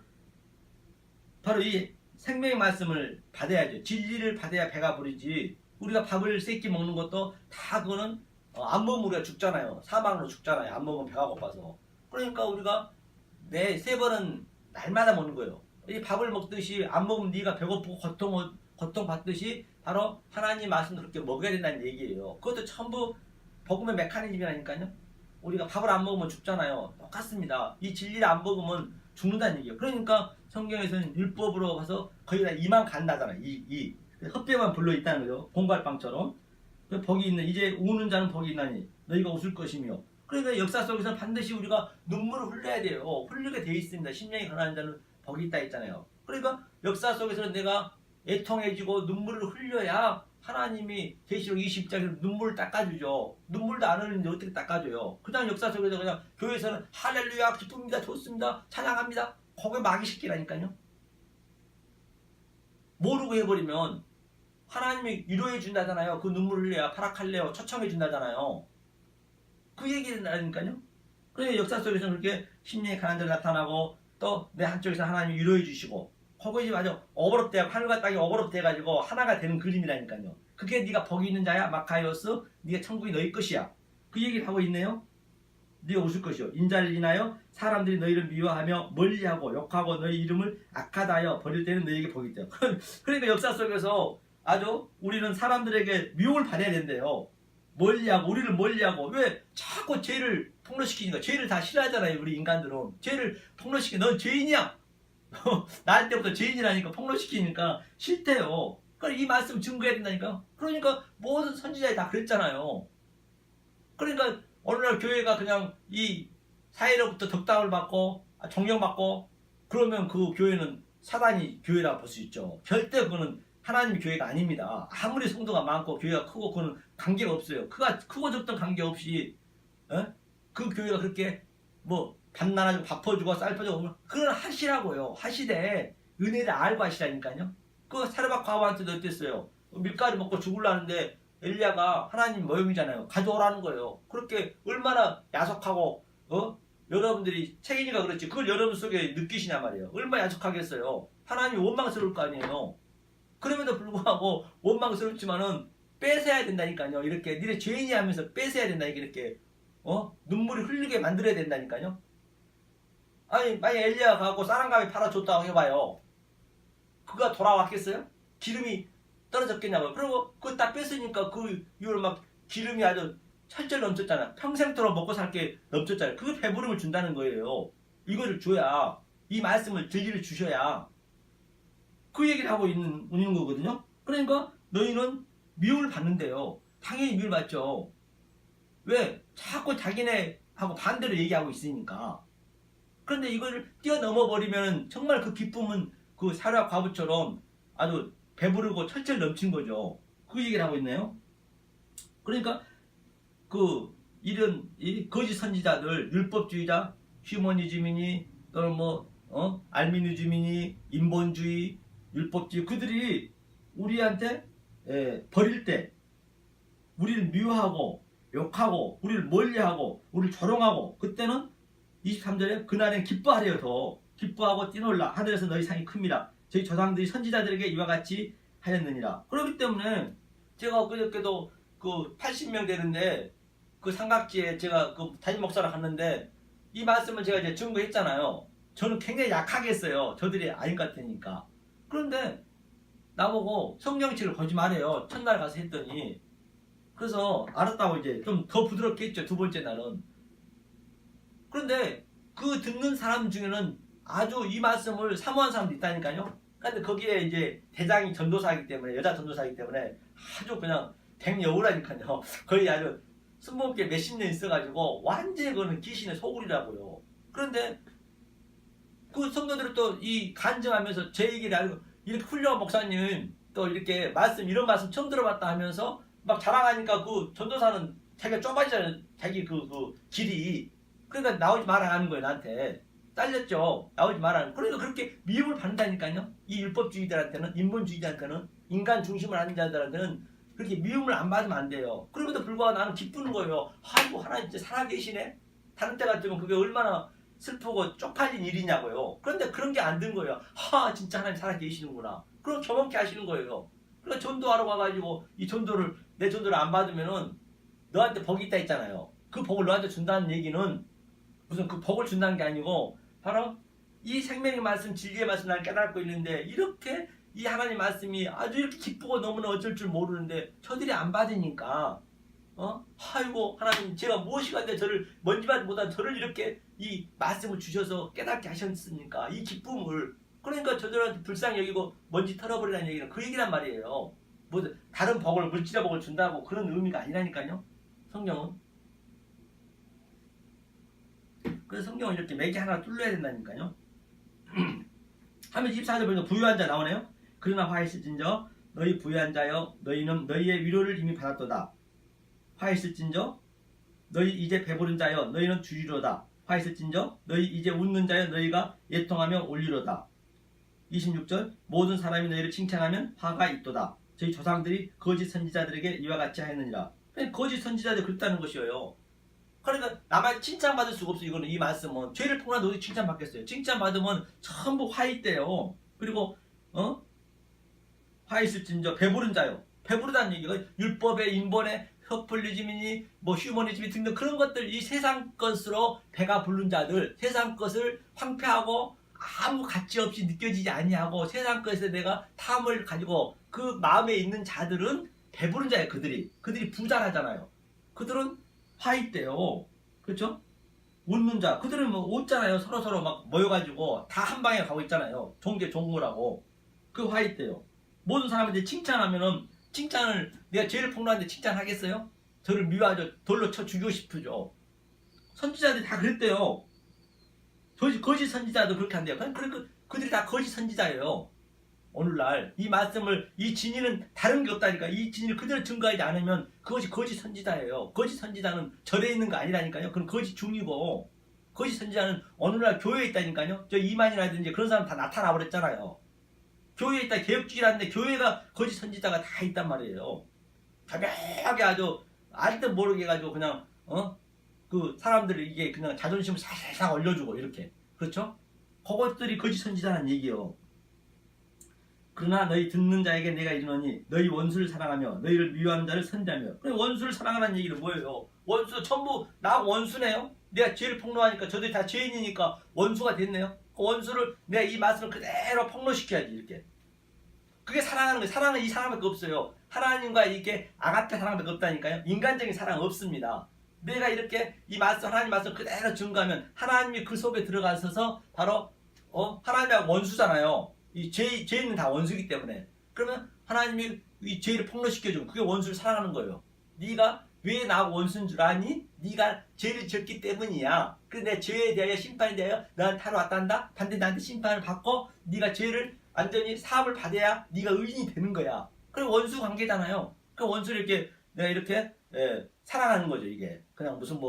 바로 이 생명의 말씀을 받아야죠. 진리를 받아야 배가 부르지. 우리가 밥을 세끼 먹는 것도 다 그거는 안 먹으면 우리가 죽잖아요. 사망으로 죽잖아요. 안 먹으면 배가 고파서. 그러니까 우리가 매 3번은 날마다 먹는 거예요. 이 밥을 먹듯이 안 먹으면 네가 배고프고 고통받듯이 바로 하나님 말씀 그렇게 먹어야 된다는 얘기예요. 그것도 전부 복음의 메커니즘이라니까요. 우리가 밥을 안 먹으면 죽잖아요. 똑같습니다. 이 진리를 안 먹으면 죽는다는 얘기예요. 그러니까 성경에서는 율법으로 가서 거의 다 이만 간다잖아요. 헛되만 불러 있다는 거죠. 공갈빵처럼. 복이 있는 이제 우는 자는 복이 있나니 너희가 웃을 것이며. 그러니까 역사 속에서 반드시 우리가 눈물을 흘려야 돼요. 흘리게 돼 있습니다. 심령이 가난한 자는 복이 있다 했잖아요. 그러니까 역사 속에서는 내가 애통해지고 눈물을 흘려야 하나님이 계시록 20장에서 눈물을 닦아주죠. 눈물도 안 흘리는데 어떻게 닦아줘요. 그냥 역사 속에서 그냥 교회에서는 할렐루야 기쁩니다 좋습니다 찬양합니다. 거기에 마귀 새끼라니까요. 모르고 해버리면 하나님이 위로해 준다잖아요. 그 눈물을 흘려야 파락할래요 초청해 준다잖아요. 그 얘기를 하니까요. 그래서 역사 속에서 그렇게 심령이 가난한 자가 나타나고 또 내 한쪽에서 하나님이 위로해 주시고 그것이 맞아 어버럽대 하늘과 땅이 어버럽대 가지고 하나가 되는 그림이라니까요. 그게 네가 복이 있는 자야 마카이오스. 네가 천국이 너희 것이야. 그 얘기를 하고 있네요. 네가 웃을 것이요 인자를 인하여 사람들이 너희를 미워하며 멀리하고 욕하고 너희 이름을 악하다 하여 버릴 때는 너희에게 복이 있다. 그러니까 역사 속에서 아주 우리는 사람들에게 미움을 받아야 된대요. 멀리하고 우리를 멀리하고 왜 자꾸 죄를 폭로시키니까 죄를 다 싫어하잖아요. 우리 인간들은 죄를 폭로시키고 넌 죄인이야. 날 때부터 죄인이라니까 폭로시키니까 싫대요. 그러니까 이 말씀 증거해야 된다니까. 그러니까 모든 선지자들이 다 그랬잖아요. 그러니까 어느 날 교회가 그냥 이 사회로부터 덕담을 받고 존경받고 그러면 그 교회는 사단이 교회라고 볼 수 있죠. 절대 그거는 하나님 교회가 아닙니다. 아무리 성도가 많고 교회가 크고 그거는 관계가 없어요. 그가 크고 적던 관계없이 그 교회가 그렇게 뭐 밤나라주고 밥 퍼주고 쌀 퍼주고 그건 하시라고요. 하시되 은혜를 알고 하시라니까요. 그 사르밧 과부한테도 어땠어요? 밀가루 먹고 죽으려는데 엘리야가 하나님 모형이잖아요. 가져오라는 거예요. 그렇게 얼마나 야속하고 여러분들이 책임이가 그렇지 그걸 여러분 속에 느끼시냐 말이에요. 얼마나 야속하겠어요. 하나님이 원망스러울 거 아니에요. 그럼에도 불구하고 원망스럽지만은 뺏어야 된다니까요. 이렇게 니네 죄인이 하면서 뺏어야 된다니까 이렇게 눈물이 흘리게 만들어야 된다니까요. 아니 만약 엘리야가 가고 쌀한가위 팔아줬다고 해봐요. 그가 돌아왔겠어요? 기름이 떨어졌겠냐고요. 그리고 그거 딱 뺐으니까 그 이후로 막 기름이 아주 철철 넘쳤잖아. 평생토록 먹고 살 게 넘쳤잖아요. 그게 배부름을 준다는 거예요. 이거를 줘야 이 말씀을 진리를 주셔야 그 얘기를 하고 있는 거거든요. 그러니까 너희는 미움을 받는데요. 당연히 미움을 받죠. 왜? 자꾸 자기네하고 반대로 얘기하고 있으니까. 그런데 이걸 뛰어넘어 버리면 정말 그 기쁨은 그 사르밧 과부처럼 아주 배부르고 철철 넘친 거죠. 그 얘기를 하고 있네요. 그러니까 그 이런 이 거짓 선지자들 율법주의자 휴머니즘이니 또는 뭐 알미니즘이니 인본주의 율법주의 그들이 우리한테 버릴 때 우리를 미워하고 욕하고 우리를 멀리하고 우리를 조롱하고 그때는 23절에 그날엔 기뻐하래요. 더 기뻐하고 뛰놀라 하늘에서 너희 상이 큽니다. 저희 조상들이 선지자들에게 이와 같이 하였느니라. 그렇기 때문에 제가 그저께도 그 80명 되는데 그 삼각지에 제가 그 담임 목사를 갔는데 이 말씀을 제가 이제 증거했잖아요. 저는 굉장히 약하게 했어요. 저들이 아닌 것 같으니까. 그런데 나보고 성경책을 보지 말아요. 첫날 가서 했더니 그래서 알았다고 이제 좀 더 부드럽게 했죠. 두 번째 날은. 그런데 그 듣는 사람 중에는 아주 이 말씀을 사모한 사람도 있다니까요. 근데 거기에 이제 대장이 전도사이기 때문에 여자 전도사이기 때문에 아주 그냥 백여우라니까요. 거의 아주 순복계 몇십 년 있어가지고 완전히 그거는 귀신의 소굴이라고요. 그런데 그 성도들을 또 이 간증하면서 제 얘기를 알고 이렇게 훌륭한 목사님 또 이렇게 말씀 이런 말씀 처음 들어봤다 하면서 막 자랑하니까 그 전도사는 자기가 좁아지잖아요. 자기 그 길이. 그러니까 나오지 말아 하는 거예요. 나한테. 딸렸죠. 나오지 말아. 그러니까 그렇게 미움을 받는다니까요. 이 율법주의자한테는 인본주의자한테는 인간 중심을 하는 자들한테는 그렇게 미움을 안 받으면 안 돼요. 그럼에도 불구하고 나는 기쁘는 거예요. 아이고 하나님 진짜 살아계시네. 다른 때 같으면 그게 얼마나 슬프고 쪽팔린 일이냐고요. 그런데 그런 게 안 든 거예요. 진짜 하나님 살아계시는구나. 그럼 경험케 하시는 거예요. 그러니까 전도하러 가가지고 이 전도를 내 전도를 안 받으면은 너한테 복이 있다 했잖아요. 그 복을 너한테 준다는 얘기는 무슨 그 복을 준다는 게 아니고 바로 이 생명의 말씀 진리의 말씀 날 깨닫고 있는데 이렇게 이 하나님 말씀이 아주 이렇게 기쁘고 너무나 어쩔 줄 모르는데 저들이 안 받으니까 아이고 하나님 제가 무엇이 간데 저를 먼지만 못한 저를 이렇게 이 말씀을 주셔서 깨닫게 하셨으니까 이 기쁨을 그러니까 저들한테 불쌍히 여기고 먼지 털어버리라는 얘기는 그 얘기란 말이에요. 뭐 다른 복을 물질의 복을 준다고 그런 의미가 아니라니까요. 성경은. 그래서 성경은 이렇게 매개 하나 뚫려야 된다니까요. 하면 24절 보니까 부유한 자 나오네요. 그러나 화있을진저 너희 부유한 자여 너희는 너희의 위로를 이미 받았도다. 화있을진저 너희 이제 배부른 자여 너희는 주리로다. 화있을진저 너희 이제 웃는 자여 너희가 예통하며 올리로다. 26절 모든 사람이 너희를 칭찬하면 화가 있도다. 저희 조상들이 거짓 선지자들에게 이와 같이 하였느니라. 거짓 선지자들이 그랬다는 것이에요. 그러니까 나만 칭찬받을 수가 없어. 이거는 이 말씀은 죄를 통한 너희 칭찬받겠어요. 칭찬받으면 전부 화 있대요. 그리고 화 있을진저 배부른 자요. 배부르다는 얘기가 율법의 인본의 populism이니 뭐 휴머니즘이 등등 그런 것들 이 세상 것으로 배가 부른 자들 세상 것을 황폐하고 아무 가치 없이 느껴지지 아니하고 세상 것에 내가 탐을 가지고 그 마음에 있는 자들은 배부른 자예요. 그들이 부자라잖아요. 그들은 화 있대요. 그렇죠? 웃는 자, 그들은 뭐 웃잖아요. 서로서로 막 모여가지고 다 한 방에 가고 있잖아요. 종교 종무라고. 그 화 있대요. 모든 사람한테 칭찬하면은, 칭찬을, 내가 죄를 폭로하는데 칭찬하겠어요? 저를 미워하죠. 돌로 쳐 죽이고 싶으죠. 선지자들이 다 그랬대요. 거짓 선지자도 그렇게 한대요. 그들이 다 거짓 선지자예요. 오늘날 이 말씀을, 이 진리는 다른 게 없다니까. 이 진리를 그대로 증거하지 않으면 그것이 거짓 선지자예요. 거짓 선지자는 절에 있는 거 아니라니까요. 그건 거짓 중이고, 거짓 선지자는 오늘날 교회에 있다니까요. 저 이만이라든지 그런 사람 다 나타나 버렸잖아요. 교회에 있다, 개혁주의라는데 교회가 거짓 선지자가 다 있단 말이에요. 가볍게 아주 알 듯 모르게 해가지고 그냥 그 사람들이 이게 그냥 자존심을 살살 올려주고 이렇게, 그렇죠? 그것들이 거짓 선지자라는 얘기예요. 그러나 너희 듣는 자에게 내가 이르노니 너희 원수를 사랑하며 너희를 미워하는 자를 선대하며. 그래, 원수를 사랑하라는 얘기는 뭐예요? 원수 전부 나하고 원수네요. 내가 죄를 폭로하니까 저들이 다 죄인이니까 원수가 됐네요. 그 원수를 내가 이 말씀을 그대로 폭로시켜야지 이렇게. 그게 사랑하는 거예요. 사랑은 이 사랑밖에 없어요. 하나님과 이게 아가페 사랑밖에 없다니까요. 인간적인 사랑 없습니다. 내가 이렇게 이 말씀, 하나님 말씀 그대로 증거하면 하나님이 그 속에 들어가셔서 바로 하나님하고 원수잖아요. 이 죄는 다 원수이기 때문에. 그러면 하나님이 이 죄를 폭로시켜주고 그게 원수를 사랑하는 거예요. 네가 왜 나하고 원수인 줄 아니? 네가 죄를 지었기 때문이야. 그래서 내 죄에 대하여 심판에 대하여 너한테 하러 왔단다. 반드시 나한테 심판을 받고 네가 죄를 완전히 사함을 받아야 네가 의인이 되는 거야. 그리고 원수 관계잖아요. 그 원수를 이렇게 내가 이렇게 사랑하는 거죠. 이게 그냥 무슨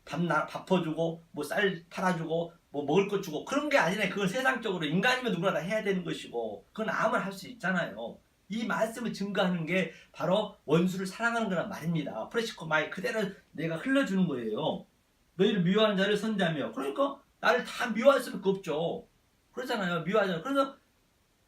밥 퍼주고 뭐 쌀 팔아주고 뭐 먹을 것 주고 그런 게 아니라, 그건 세상적으로 인간이면 누구나 다 해야 되는 것이고, 그건 아무나 할 수 있잖아요. 이 말씀을 증거하는 게 바로 원수를 사랑하는 거란 말입니다. 프레시코 마이 그대로 내가 흘려주는 거예요. 너희를 미워하는 자를 선대하며. 그러니까 나를 다 미워할 수밖에 없죠. 그러잖아요. 미워하잖아요. 그래서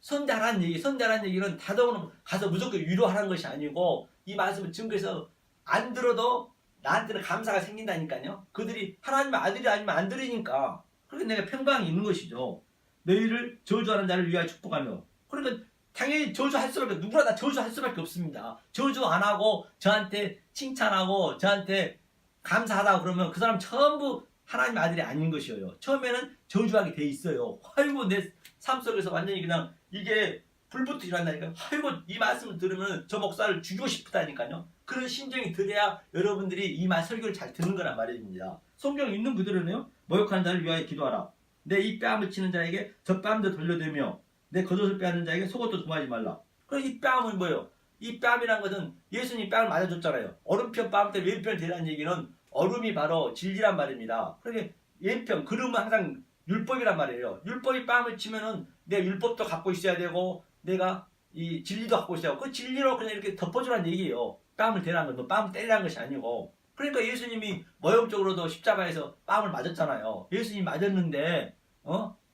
선대하라는 얘기, 선대하라는 얘기는 다독은 가서 무조건 위로하라는 것이 아니고, 이 말씀을 증거해서 안 들어도 나한테는 감사가 생긴다니까요. 그들이 하나님의 아들이 아니면 안 들으니까. 그러니까 내가 평강이 있는 것이죠. 너희를 저주하는 자를 위하여 축복하며. 그러니까 당연히 저주할 수밖에, 누구나 다 저주할 수밖에 없습니다. 저주 안 하고 저한테 칭찬하고 저한테 감사하다고 그러면 그 사람 전부 하나님의 아들이 아닌 것이에요. 처음에는 저주하게 돼 있어요. 아이고 내 삶 속에서 완전히 그냥 이게 불부터 일어난다니까요. 아이고 이 말씀을 들으면 저 목사를 죽이고 싶다니까요. 그런 심정이 들어야 여러분들이 이 말 설교를 잘 듣는 거란 말입니다. 성경 있는 그대로네요. 모욕하는 자를 위하여 기도하라. 내 이 뺨을 치는 자에게 저 뺨도 돌려대며 내 겉옷을 빼앗는 자에게 속옷도 동하지 말라. 그럼 이 뺨은 뭐예요? 이 뺨이란 것은 예수님 뺨을 맞아줬잖아요. 오른편 뺨 때 왼편 대라는 얘기는 얼음이 바로 진리란 말입니다. 그러니까 왼편, 그름은 항상 율법이란 말이에요. 율법이 뺨을 치면은 내가 율법도 갖고 있어야 되고 내가 이 진리도 갖고 있어야 하고, 그 진리로 그냥 이렇게 덮어주라는 얘기예요. 뺨을 대라는 건, 뺨을 때리라는 것이 아니고. 그러니까 예수님이 모형적으로도 십자가에서 뺨을 맞았잖아요. 예수님이 맞았는데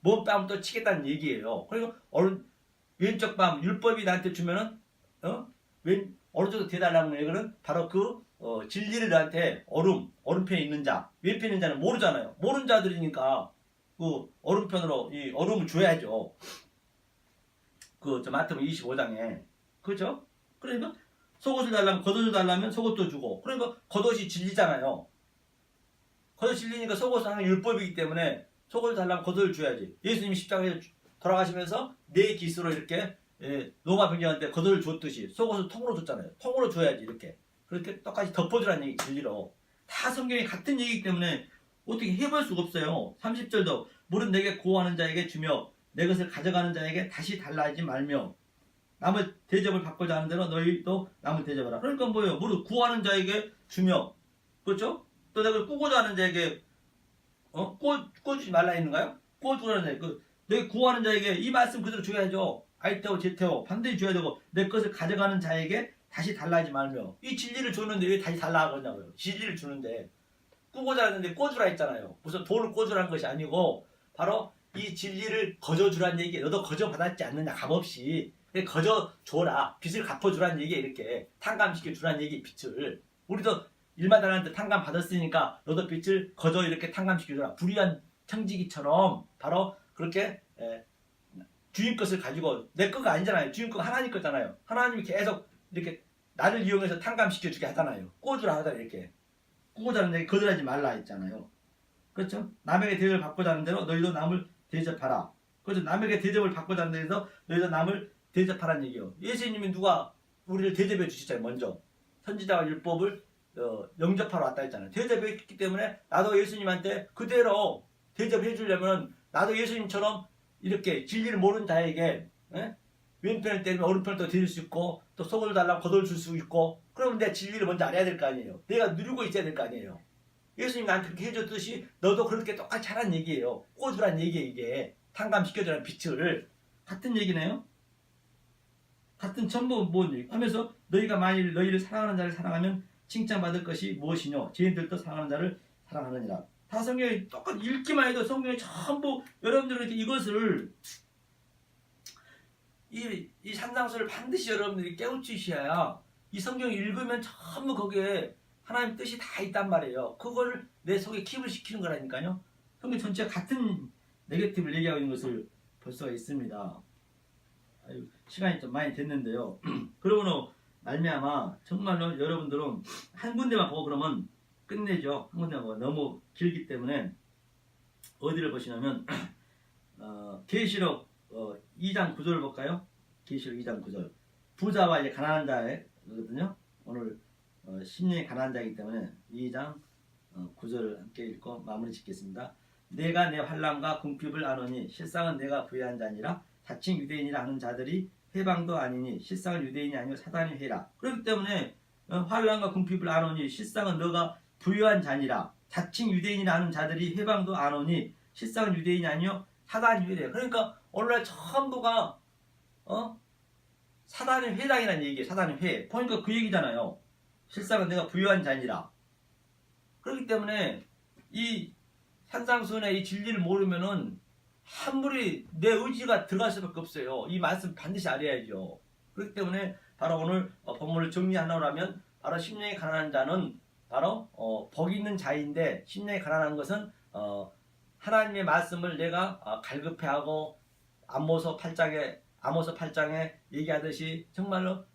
몸 뺨을 또 치겠다는 얘기예요. 그리고 왼쪽 뺨 율법이 나한테 주면은 오른쪽으로 대달라는 얘기는 바로 그 진리를 나한테 얼음편에 있는 자, 왼편에 있는 자는 모르잖아요. 모르는 자들이니까 그 얼음편으로 이 얼음을 줘야죠. 마태복음 25장에. 그죠? 그러니까 속옷을 달라면 겉옷을 달라면 속옷도 주고. 그러니까 겉옷이 진리잖아요. 겉옷이 진리니까 속옷은 하나의 율법이기 때문에 속옷을 달라면 겉옷을 줘야지. 예수님이 십자가에 돌아가시면서 네 기스로 이렇게 로마 병정한테 겉옷을 줬듯이 속옷을 통으로 줬잖아요. 통으로 줘야지 이렇게. 그렇게 똑같이 덮어주라는 얘기, 진리로. 다 성경이 같은 얘기이기 때문에 어떻게 해볼 수가 없어요. 30절도 물은 내게 구하는 자에게 주며 내 것을 가져가는 자에게 다시 달라하지 말며 남을 대접을 받고자 하는 대로 너희도 남을 대접하라. 그러니까 뭐예요? 물을 구하는 자에게 주며, 그렇죠? 또 내가 꾸고자 하는 자에게 꾸어주지 말라 했는가요? 꾸어주라는 자에게, 너희 구하는 자에게 이 말씀 그대로 줘야죠. 아이테오 제테오 반드시 줘야 되고, 내 것을 가져가는 자에게 다시 달라하지 말며. 이 진리를 줬는데 왜 다시 달라 하냐고요. 진리를 주는데 꾸고자 하는데 꿔주라 했잖아요. 무슨 돈을 꿔주라는 것이 아니고 바로 이 진리를 거저주라는 얘기. 너도 거저받았지 않느냐, 값없이. 거저줘라. 빚을 갚아주라는 얘기. 이렇게 탕감시켜주라는 얘기. 빚을 우리도 일마다한테 탕감 받았으니까 너도 빚을 거저 이렇게 탕감시켜주라. 불의한 청지기처럼 바로 그렇게 주인 것을 가지고, 내 거가 아니잖아요. 주인 거가 하나님 거잖아요. 하나님이 계속 이렇게 나를 이용해서 탕감시켜주게 하잖아요. 꿔주라 하잖아요. 이렇게 꾸고자는 얘기 거절하지 말라 했잖아요. 그렇죠? 남에게 대접을 받고자 하는 대로 너희도 남을 대접하라. 그렇죠? 남에게 대접을 받고자 하는 데서 너희도 남을 대접하라는 얘기예요. 예수님이 누가 우리를 대접해 주시잖아요. 먼저 선지자와 율법을 영접하러 왔다 했잖아요. 대접했기 때문에 나도 예수님한테 그대로 대접해 주려면 나도 예수님처럼 이렇게 진리를 모르는 자에게 왼편을 때리면 오른편을 또 드릴 수 있고 또 속을 달라면 겉을 줄 수 있고 그러면 내 진리를 먼저 알아야 될 거 아니에요. 내가 누리고 있어야 될 거 아니에요. 예수님 나한테 그렇게 해줬듯이 너도 그렇게 똑같이 하라는 얘기예요. 꽂으란 얘기예요. 이게 탕감시켜주라는 빛을 같은 얘기네요. 같은 전부 뭔 얘기 하면서 너희가 만일 너희를 사랑하는 자를 사랑하면 칭찬받을 것이 무엇이뇨 죄인들도 사랑하는 자를 사랑하느니라. 다 성경에 똑같이 읽기만 해도 성경에 전부 여러분들은 이것을 이 산상수를 반드시 여러분들이 깨우치셔야 이 성경 읽으면 전부 거기에 하나님 뜻이 다 있단 말이에요. 그걸 내 속에 킵을 시키는 거라니까요. 성경 전체가 같은 네거티브를 얘기하고 있는 것을 볼 수가 있습니다. 아유, 시간이 좀 많이 됐는데요. 그러므로 말미암아 정말로 여러분들은 한 군데만 보고 그러면 끝내죠. 한 군데만 보고 너무 길기 때문에 어디를 보시냐면 계시록 2장 9절을 볼까요? 계시록 2장 9절. 부자와 이제 가난한 자거든요. 오늘 심령이 가난한 자이기 때문에 2장 9절을 함께 읽고 마무리 짓겠습니다. 내가 내 환난과 궁핍을 아노니 실상은 내가 부유한 자니라. 자칭 유대인이라 하는 자들이 해방도 아니니 실상은 유대인이 아니고 사단이 해라. 그렇기 때문에 환난과 궁핍을 아노니 실상은 너가 부유한 자니라. 자칭 유대인이라 하는 자들이 해방도 아노니 실상은 유대인이 아니요 사단이 회래. 그러니까 오늘날 전부가 사단의 회당이라는 얘기예요. 사단의 회. 보니까 그 얘기잖아요. 실상은 내가 부유한 자니라. 그렇기 때문에 이 산상수훈의 이 진리를 모르면은 아무리 내 의지가 들어갈 수밖에 없어요. 이 말씀 반드시 알아야죠. 그렇기 때문에 바로 오늘 본문을 정리하려면 바로 심령이 가난한 자는 바로 복이 있는 자인데 심령이 가난한 것은 하나님의 말씀을 내가 갈급해하고 아모스 8장에 얘기하듯이 정말로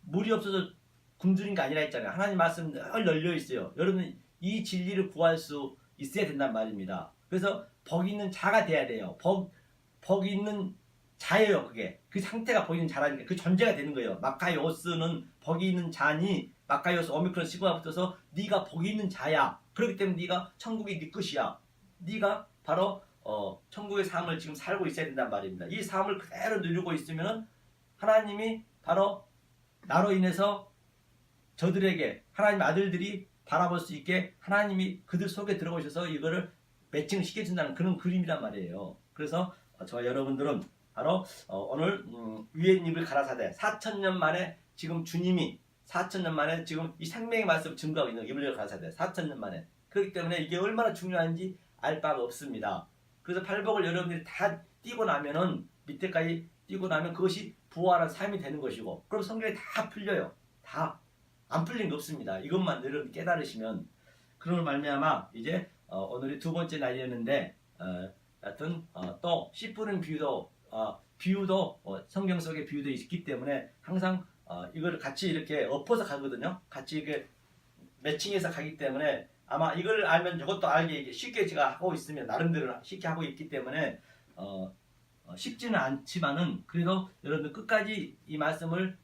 물이 없어서 굶주린 게 아니라 했잖아요. 하나님 말씀 늘 열려 있어요. 여러분 이 진리를 구할 수 있어야 된단 말입니다. 그래서 복 있는 자가 돼야 돼요. 복 있는 자예요. 그게 그 상태가 복 있는 자라니까 그 존재가 되는 거예요. 마카이오스는 복이 있는 자니 마카이오스 오미크론 시그마 붙어서 네가 복이 있는 자야. 그렇기 때문에 네가 천국이 네 것이야. 네가 바로 천국의 삶을 지금 살고 있어야 된단 말입니다. 이 삶을 그대로 누리고 있으면 하나님이 바로 나로 인해서 저들에게 하나님 아들들이 바라볼 수 있게 하나님이 그들 속에 들어오셔서 이거를 매칭을 시켜준다는 그런 그림이란 말이에요. 그래서 저와 여러분들은 바로 오늘 위에 입을 가라사대 4,000년 만에 지금 주님이 4,000년 만에 지금 이 생명의 말씀을 증거하고 있는 입을 가라사대 4,000년 만에. 그렇기 때문에 이게 얼마나 중요한지 알 바가 없습니다. 그래서 팔복을 여러분들이 다 띄고 나면은 밑에까지 띄고 나면 그것이 부활한 삶이 되는 것이고 그럼 성경이 다 풀려요. 다 안 풀린 게 없습니다. 이것만 여러분 깨달으시면 그런 말미암아 이제 오늘이 두 번째 날이었는데 하여튼 또 씨 뿌린 비유도 성경 속에 비유도 있기 때문에 항상 이걸 같이 이렇게 엎어서 가거든요. 같이 이렇게 매칭해서 가기 때문에 아마 이걸 알면 저것도 알게 쉽게 제가 하고 있으면 나름대로 쉽게 하고 있기 때문에 쉽지는 않지만은 그래도 여러분들 끝까지 이 말씀을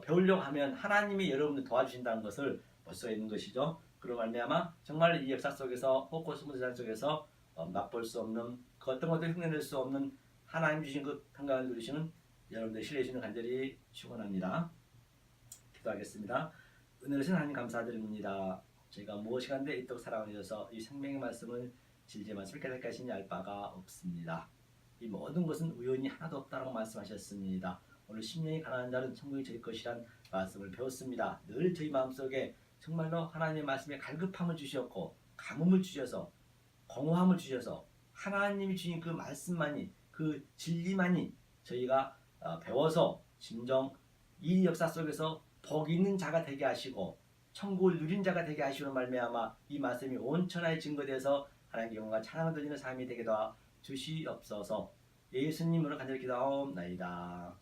배우려고 하면 하나님이 여러분들 도와주신다는 것을 볼 수 있는 것이죠. 그로 말미암아 정말 이 역사 속에서 호코스모스산 속에서 맛볼 수 없는 그 어떤 것도 흉내낼 수 없는 하나님 주신 그 평강을 누리시는 여러분들 신뢰해 주시는 간절히 축원합니다. 기도하겠습니다. 은혜로신 하나님 감사드립니다. 저희가 무엇이간데 이토록 사랑을 주셔서 이 생명의 말씀을 진리의 말씀을 깨닫게 하시니 알 바가 없습니다. 이 모든 것은 우연이 하나도 없다라고 말씀하셨습니다. 오늘 심령이 가난한 자는 천국이 저희 것이란 말씀을 배웠습니다. 늘 저희 마음속에 정말로 하나님의 말씀에 갈급함을 주셨고 가뭄을 주셔서 공허함을 주셔서 하나님이 주신 그 말씀만이 그 진리만이 저희가 배워서 진정 이 역사 속에서 복 있는 자가 되게 하시고 천국을 누린 자가 되게 하시는 말미암아 이 말씀이 온 천하에 증거돼서 하나님의 영광과 찬양을 드리는 삶이 되게 도와 주시옵소서. 예수님으로 간절히 기도하옵나이다.